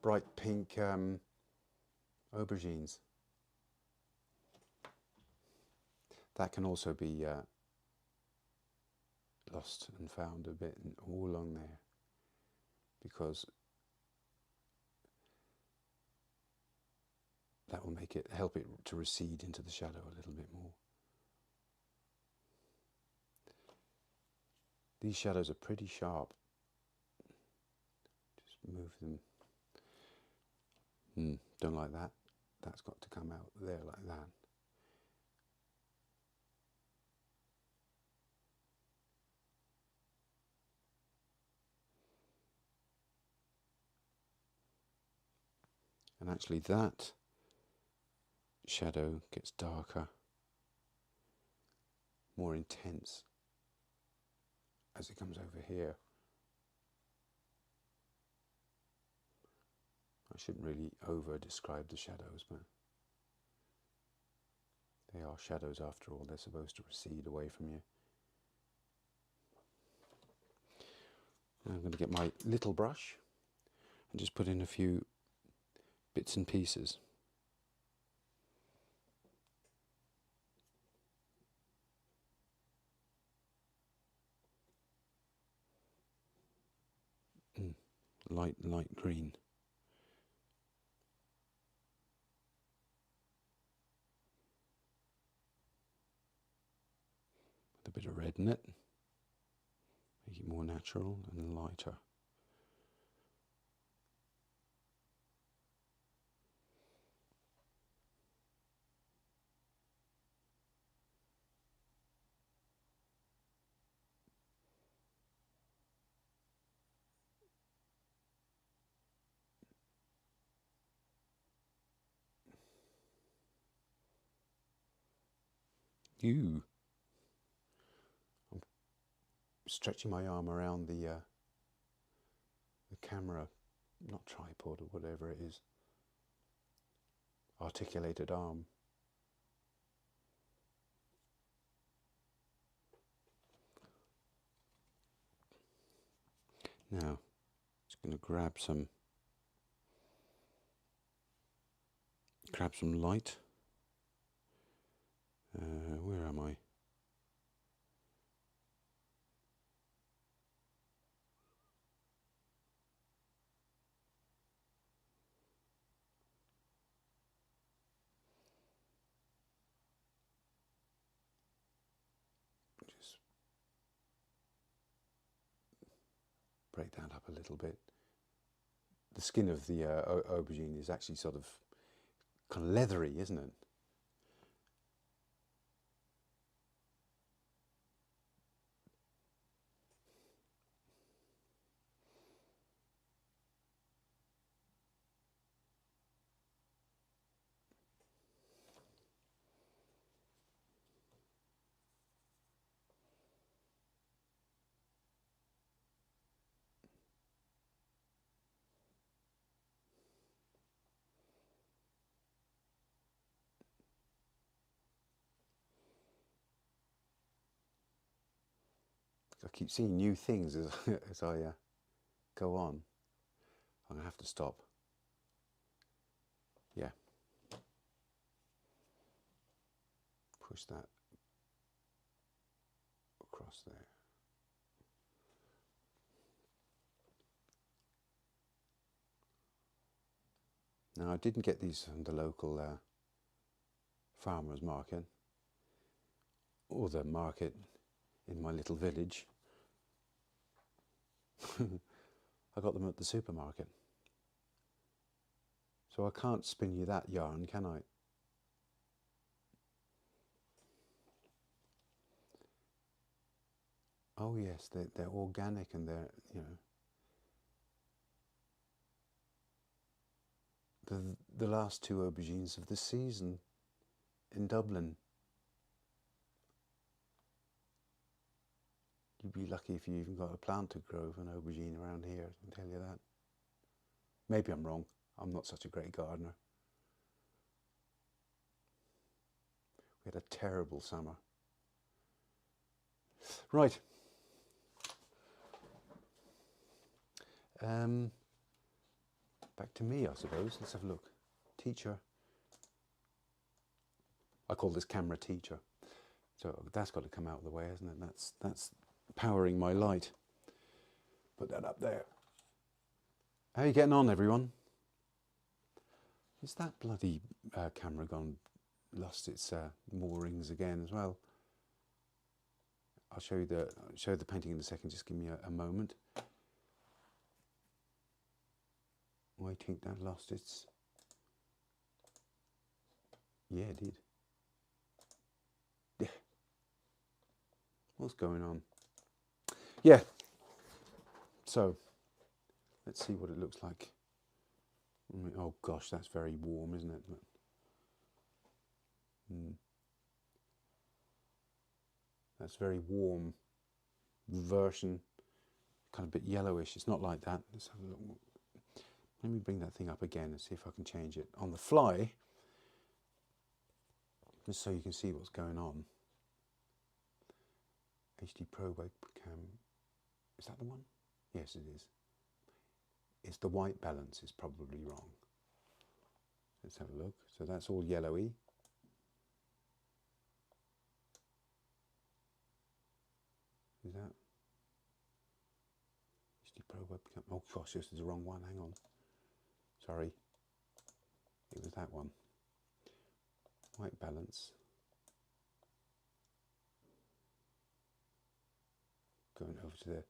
Bright pink aubergines. That can also be lost and found a bit all along there, because that will make it, help it to recede into the shadow a little bit more. These shadows are pretty sharp. Just move them. Don't like that. That's got to come out there like that. And actually that shadow gets darker, more intense as it comes over here. I shouldn't really over-describe the shadows, but they are shadows after all. They're supposed to recede away from you. Now I'm going to get my little brush and just put in a few bits and pieces. Light green. With a bit of red in it. Make it more natural and lighter. I'm stretching my arm around the camera, not tripod or whatever it is, articulated arm. Now, just going to grab some light. Where am I? Just break that up a little bit. The skin of the aubergine is actually sort of kind of leathery, isn't it? I keep seeing new things as, as I go on. I'm going to have to stop. Yeah. Push that across there. Now I didn't get these from the local farmer's market or the market in my little village. I got them at the supermarket. So I can't spin you that yarn, can I? Oh yes, they're organic, and they're, you know, the last two aubergines of the season in Dublin. You'd be lucky if you even got a plant to grow an aubergine around here, I can tell you that. Maybe I'm wrong. I'm not such a great gardener. We had a terrible summer. Right. Back to me, I suppose. Let's have a look. Teacher. I call this camera teacher. So that's got to come out of the way, hasn't it? That's powering my light. Put that up there. How are you getting on, everyone? Is that bloody camera lost its moorings again as well? I'll show you the painting in a second. Just give me a moment. I think that lost its. Yeah, it did. Yeah. What's going on? Yeah. So let's see what it looks like. Oh gosh, that's very warm, isn't it? That's very warm version, kind of a bit yellowish. It's not like that. Let's have a look. Let me bring that thing up again and see if I can change it on the fly, just so you can see what's going on. HD Pro webcam. Is that the one? Yes, it is. It's the white balance is probably wrong. Let's have a look. So that's all yellowy. Is that HD Pro webcam? Oh gosh, this is the wrong one. Hang on. Sorry. It was that one. White balance. Going over to the.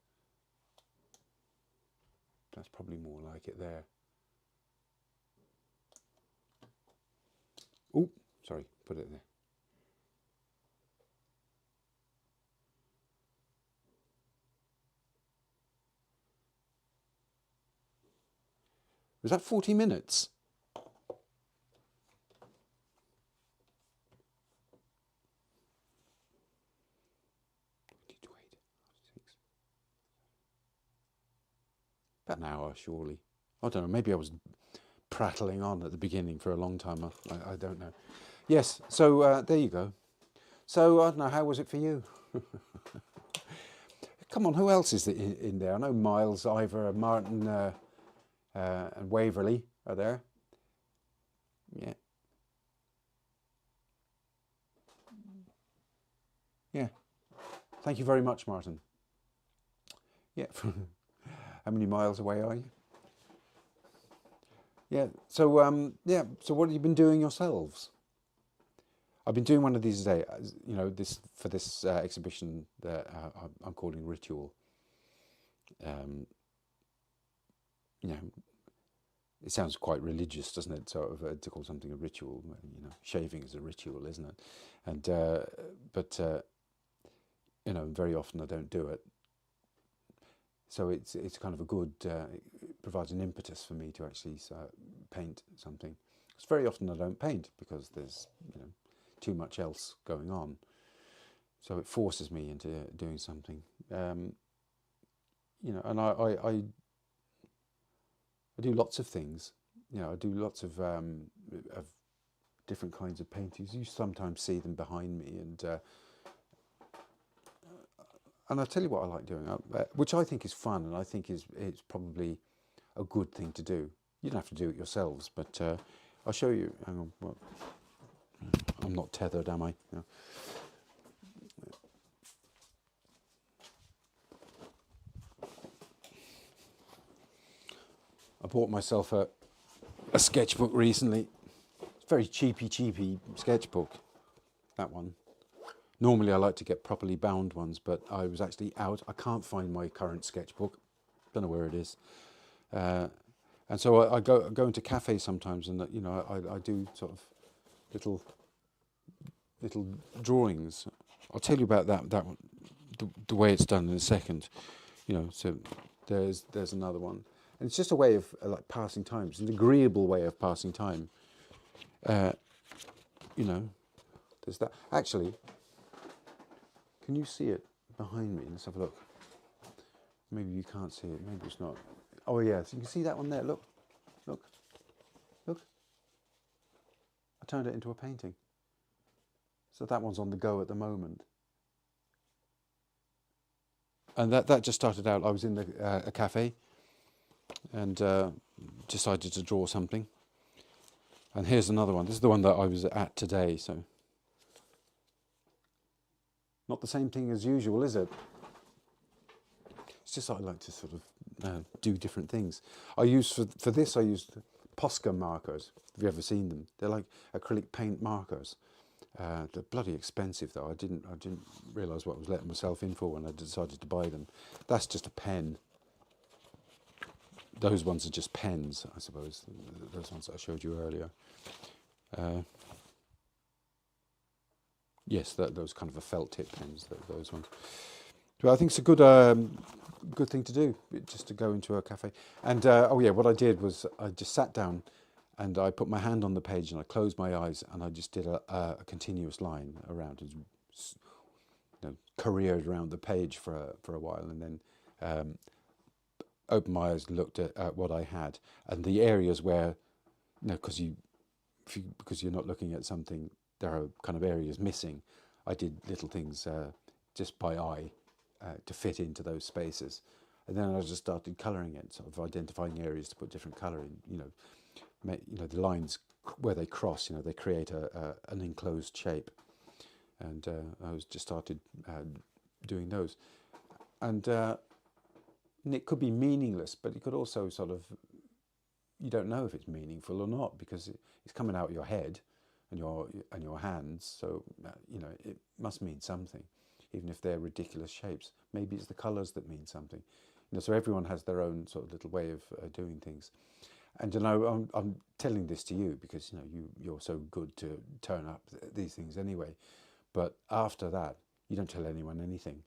That's probably more like it there. Oh, sorry, put it there. Was that 40 minutes? About an hour, surely. I don't know, maybe I was prattling on at the beginning for a long time. I don't know. Yes, so there you go. So, I don't know, how was it for you? Come on, who else is in there? I know Miles, Ivor, Martin, and Waverley are there. Yeah. Yeah. Thank you very much, Martin. Yeah. How many miles away are you? Yeah. So yeah. So what have you been doing yourselves? I've been doing one of these today. You know, for this exhibition that I'm calling Ritual. You know, it sounds quite religious, doesn't it? Sort of to call something a ritual. You know, shaving is a ritual, isn't it? And but you know, very often I don't do it. So it's kind of a good, it provides an impetus for me to actually paint something. Because very often I don't paint because there's, you know, too much else going on. So it forces me into doing something. You know, and I do lots of things. You know, I do lots of different kinds of paintings. You sometimes see them behind me, and I'll tell you what I like doing, which I think is fun, and I think it's probably a good thing to do. You don't have to do it yourselves, but I'll show you. Hang on, well, I'm not tethered, am I? No. I bought myself a a sketchbook recently. It's very cheapy sketchbook, that one. Normally I like to get properly bound ones, but I was actually out. I can't find my current sketchbook. Don't know where it is. And so I go into cafes sometimes, and you know I do sort of little drawings. I'll tell you about that one, the way it's done in a second. You know, so there's another one, and it's just a way of like passing time. It's an agreeable way of passing time. You know, there's that. Actually, can you see it behind me? Let's have a look. Maybe you can't see it. Maybe it's not. Oh yeah, so you can see that one there. Look. I turned it into a painting. So that one's on the go at the moment. And that just started out. I was in a cafe and decided to draw something. And here's another one. This is the one that I was at today. So not the same thing as usual, is it? It's just I like to sort of do different things. I use for this. I used Posca markers. Have you ever seen them? They're like acrylic paint markers. They're bloody expensive though. I didn't realise what I was letting myself in for when I decided to buy them. That's just a pen. Those ones are just pens, I suppose. Those ones that I showed you earlier. Yes, those kind of a felt tip pens. Those ones. But I think it's a good thing to do, just to go into a cafe. And what I did was I just sat down and I put my hand on the page and I closed my eyes and I just did a continuous line around, careered around the page for a while, and then opened my eyes, looked at what I had, and the areas where, because you're not looking at something, there are kind of areas missing. I did little things just by eye to fit into those spaces, and then I just started colouring it, sort of identifying areas to put different colour in. The lines where they cross, they create an enclosed shape, and I just started doing those, and it could be meaningless, but it could also sort of, you don't know if it's meaningful or not because it's coming out of your head and your hands, so it must mean something, even if they're ridiculous shapes. Maybe it's the colours that mean something. So everyone has their own sort of little way of doing things. And I'm telling this to you because you're so good to turn up these things anyway. But after that, you don't tell anyone anything.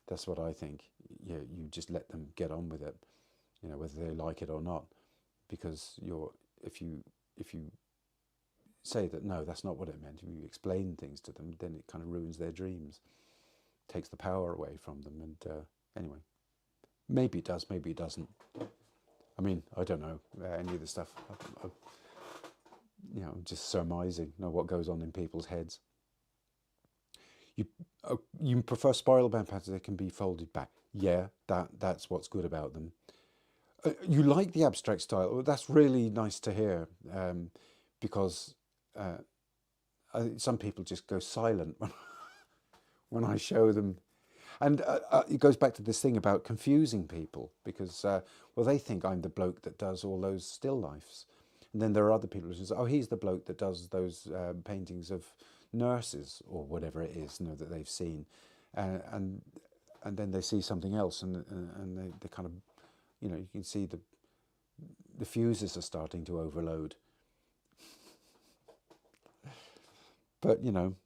That's what I think. You just let them get on with it, whether they like it or not. Because if you say that no, that's not what it meant, if you explain things to them, then it kind of ruins their dreams, takes the power away from them. And anyway, maybe it does, maybe it doesn't. I mean, I don't know any of the stuff. I'm just surmising, what goes on in people's heads. You prefer spiral bound patterns that can be folded back. Yeah, that's what's good about them. You like the abstract style. Well, that's really nice to hear, because some people just go silent when I show them. And it goes back to this thing about confusing people because, they think I'm the bloke that does all those still lifes. And then there are other people who say, oh, he's the bloke that does those paintings of nurses or whatever it is, that they've seen. And then they see something else and they kind of, you can see the fuses are starting to overload. But, you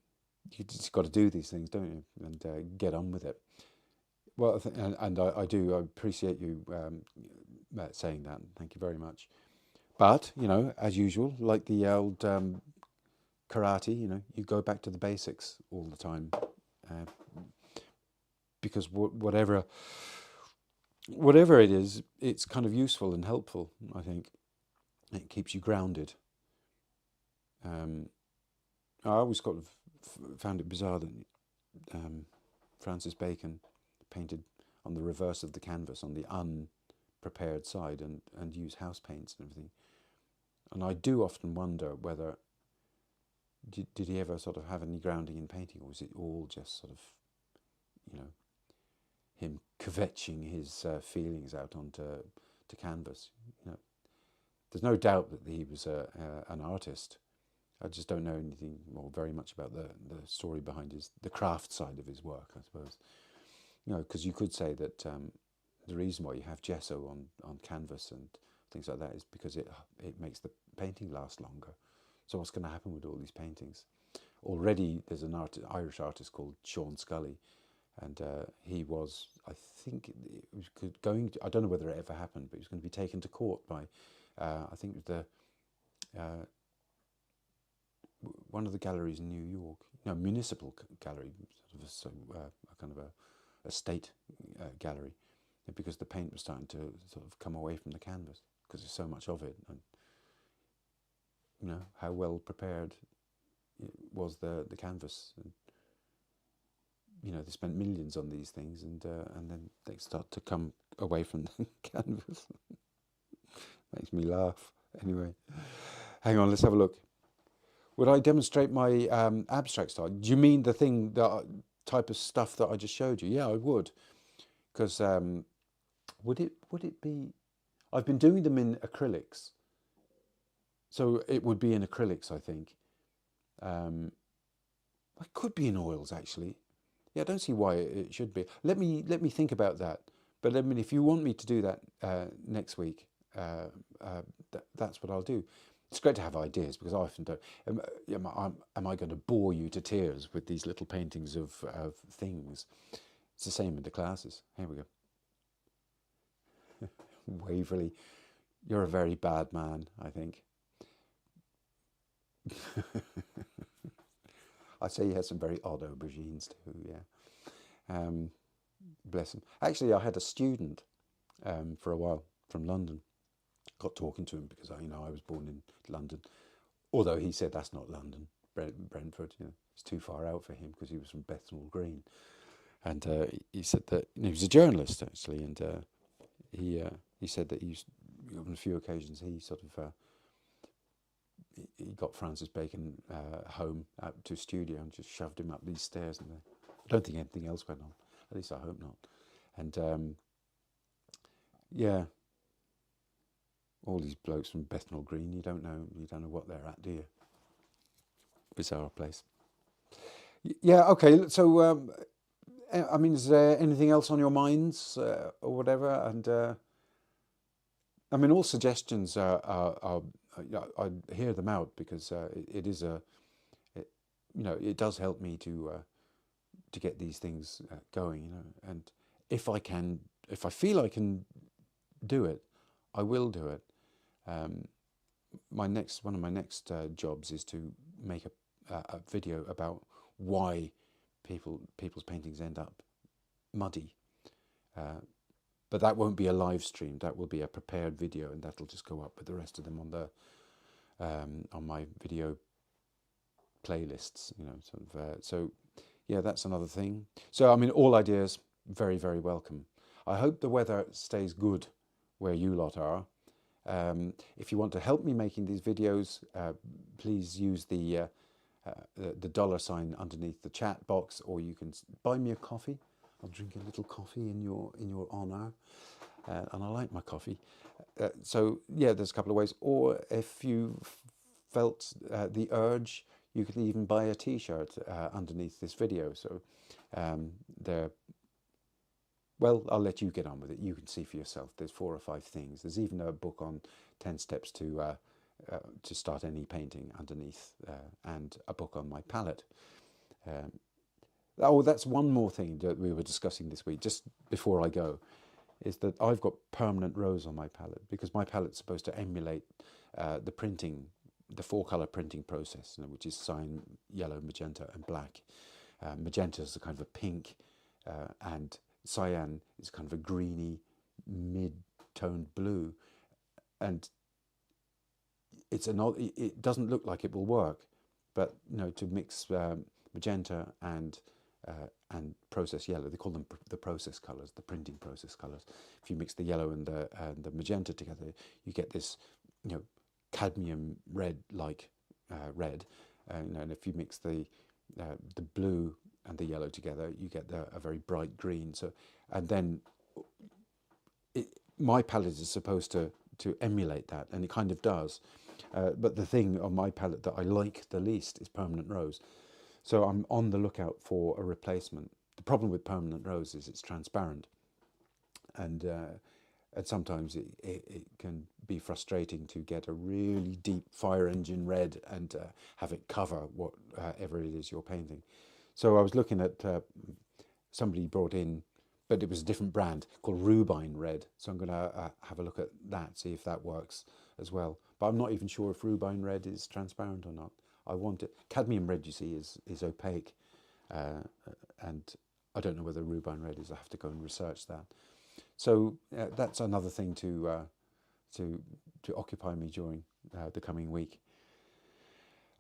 just got to do these things, don't you? And get on with it. Well, I do appreciate you saying that. Thank you very much. But, as usual, like the old karate, you go back to the basics all the time. Because whatever it is, it's kind of useful and helpful, I think. It keeps you grounded. I always found it bizarre that Francis Bacon painted on the reverse of the canvas, on the unprepared side, and used house paints and everything. And I do often wonder whether, did he ever sort of have any grounding in painting, or was it all just sort of, him kvetching his feelings out onto canvas? there's no doubt that he was an artist. I just don't know anything more very much about the story behind the craft side of his work, I suppose. You know, because you could say that the reason why you have gesso on canvas and things like that is because it makes the painting last longer. So what's going to happen with all these paintings? Already there's an Irish artist called Sean Scully, and he was, I think, it was going to, I don't know whether it ever happened, but he was going to be taken to court by, I think, the one of the galleries in New York, no, municipal gallery, sort of a kind of a state gallery, because the paint was starting to sort of come away from the canvas because there's so much of it, and you know how well prepared was the canvas, and you know they spent millions on these things, and then they start to come away from the canvas. Makes me laugh. Anyway, hang on, let's have a look. Would I demonstrate my abstract style? Do you mean the thing, the type of stuff that I just showed you? Yeah, I would, because would it be? I've been doing them in acrylics, so it would be in acrylics, I think. It could be in oils actually. Yeah, I don't see why it should be. Let me think about that. But I mean, if you want me to do that next week, that's what I'll do. It's great to have ideas because I often don't. Am I going to bore you to tears with these little paintings of things? It's the same in the classes. Here we go. Waverley, you're a very bad man, I think. I'd say he has some very odd aubergines too, yeah. Bless him. Actually, I had a student for a while from London. Got talking to him because I was born in London, although he said that's not London, Brentford. You know, it's too far out for him because he was from Bethnal Green, and he said that he was a journalist actually, and he said that on a few occasions he sort of he got Francis Bacon home out to a studio and just shoved him up these stairs, and I don't think anything else went on. At least I hope not. And yeah. All these blokes from Bethnal Green, you don't know what they're at, do you? Bizarre place. Yeah, okay. So, I mean, is there anything else on your minds or whatever? And I mean, all suggestions are I hear them out because it is it does help me to get these things going, And if I feel I can do it, I will do it. One of my next jobs is to make a video about why people's paintings end up muddy. But that won't be a live stream. That will be a prepared video, and that'll just go up with the rest of them on my video playlists. So yeah, that's another thing. So I mean, all ideas very, very welcome. I hope the weather stays good where you lot are. If you want to help me making these videos, please use the $sign underneath the chat box, or you can buy me a coffee. I'll drink a little coffee in your honour, and I like my coffee. So yeah, there's a couple of ways. Or if you felt the urge, you can even buy a T-shirt underneath this video. So well, I'll let you get on with it. You can see for yourself. There's 4 or 5 things. There's even a book on 10 steps to start any painting underneath, and a book on my palette. That's one more thing that we were discussing this week, just before I go, is that I've got permanent rows on my palette because my palette's supposed to emulate the 4-color printing process, which is cyan, yellow, magenta, and black. Magenta is a kind of a pink, and cyan is kind of a greeny, mid-toned blue, and it doesn't look like it will work, but to mix magenta and process yellow, they call them the process colors, the printing process colors. If you mix the yellow and the magenta together, you get this cadmium red like red, and if you mix the blue and the yellow together, you get a very bright green. So, and then my palette is supposed to to emulate that, and it kind of does. But the thing on my palette that I like the least is permanent rose. So I'm on the lookout for a replacement. The problem with permanent rose is it's transparent, and sometimes it can be frustrating to get a really deep fire engine red and have it cover whatever it is you're painting. So I was looking at, somebody brought in, but it was a different brand called Rubine Red. So I'm going to have a look at that, see if that works as well. But I'm not even sure if Rubine Red is transparent or not. I want it. Cadmium Red, you see, is opaque. And I don't know whether Rubine Red is. I have to go and research that. So that's another thing to occupy me during the coming week.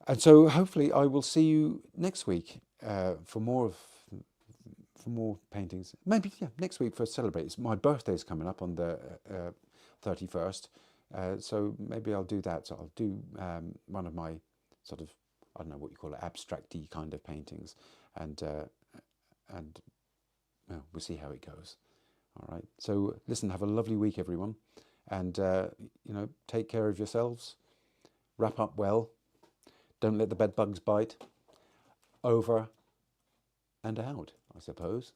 And so hopefully I will see you next week for more paintings. Maybe next week for Celebrate. My birthday's coming up on the 31st, so maybe I'll do that. So I'll do one of my sort of, I don't know what you call it, abstract-y kind of paintings, and well, we'll see how it goes. All right. So listen, have a lovely week, everyone, and take care of yourselves. Wrap up well. Don't let the bed bugs bite. Over and out, I suppose.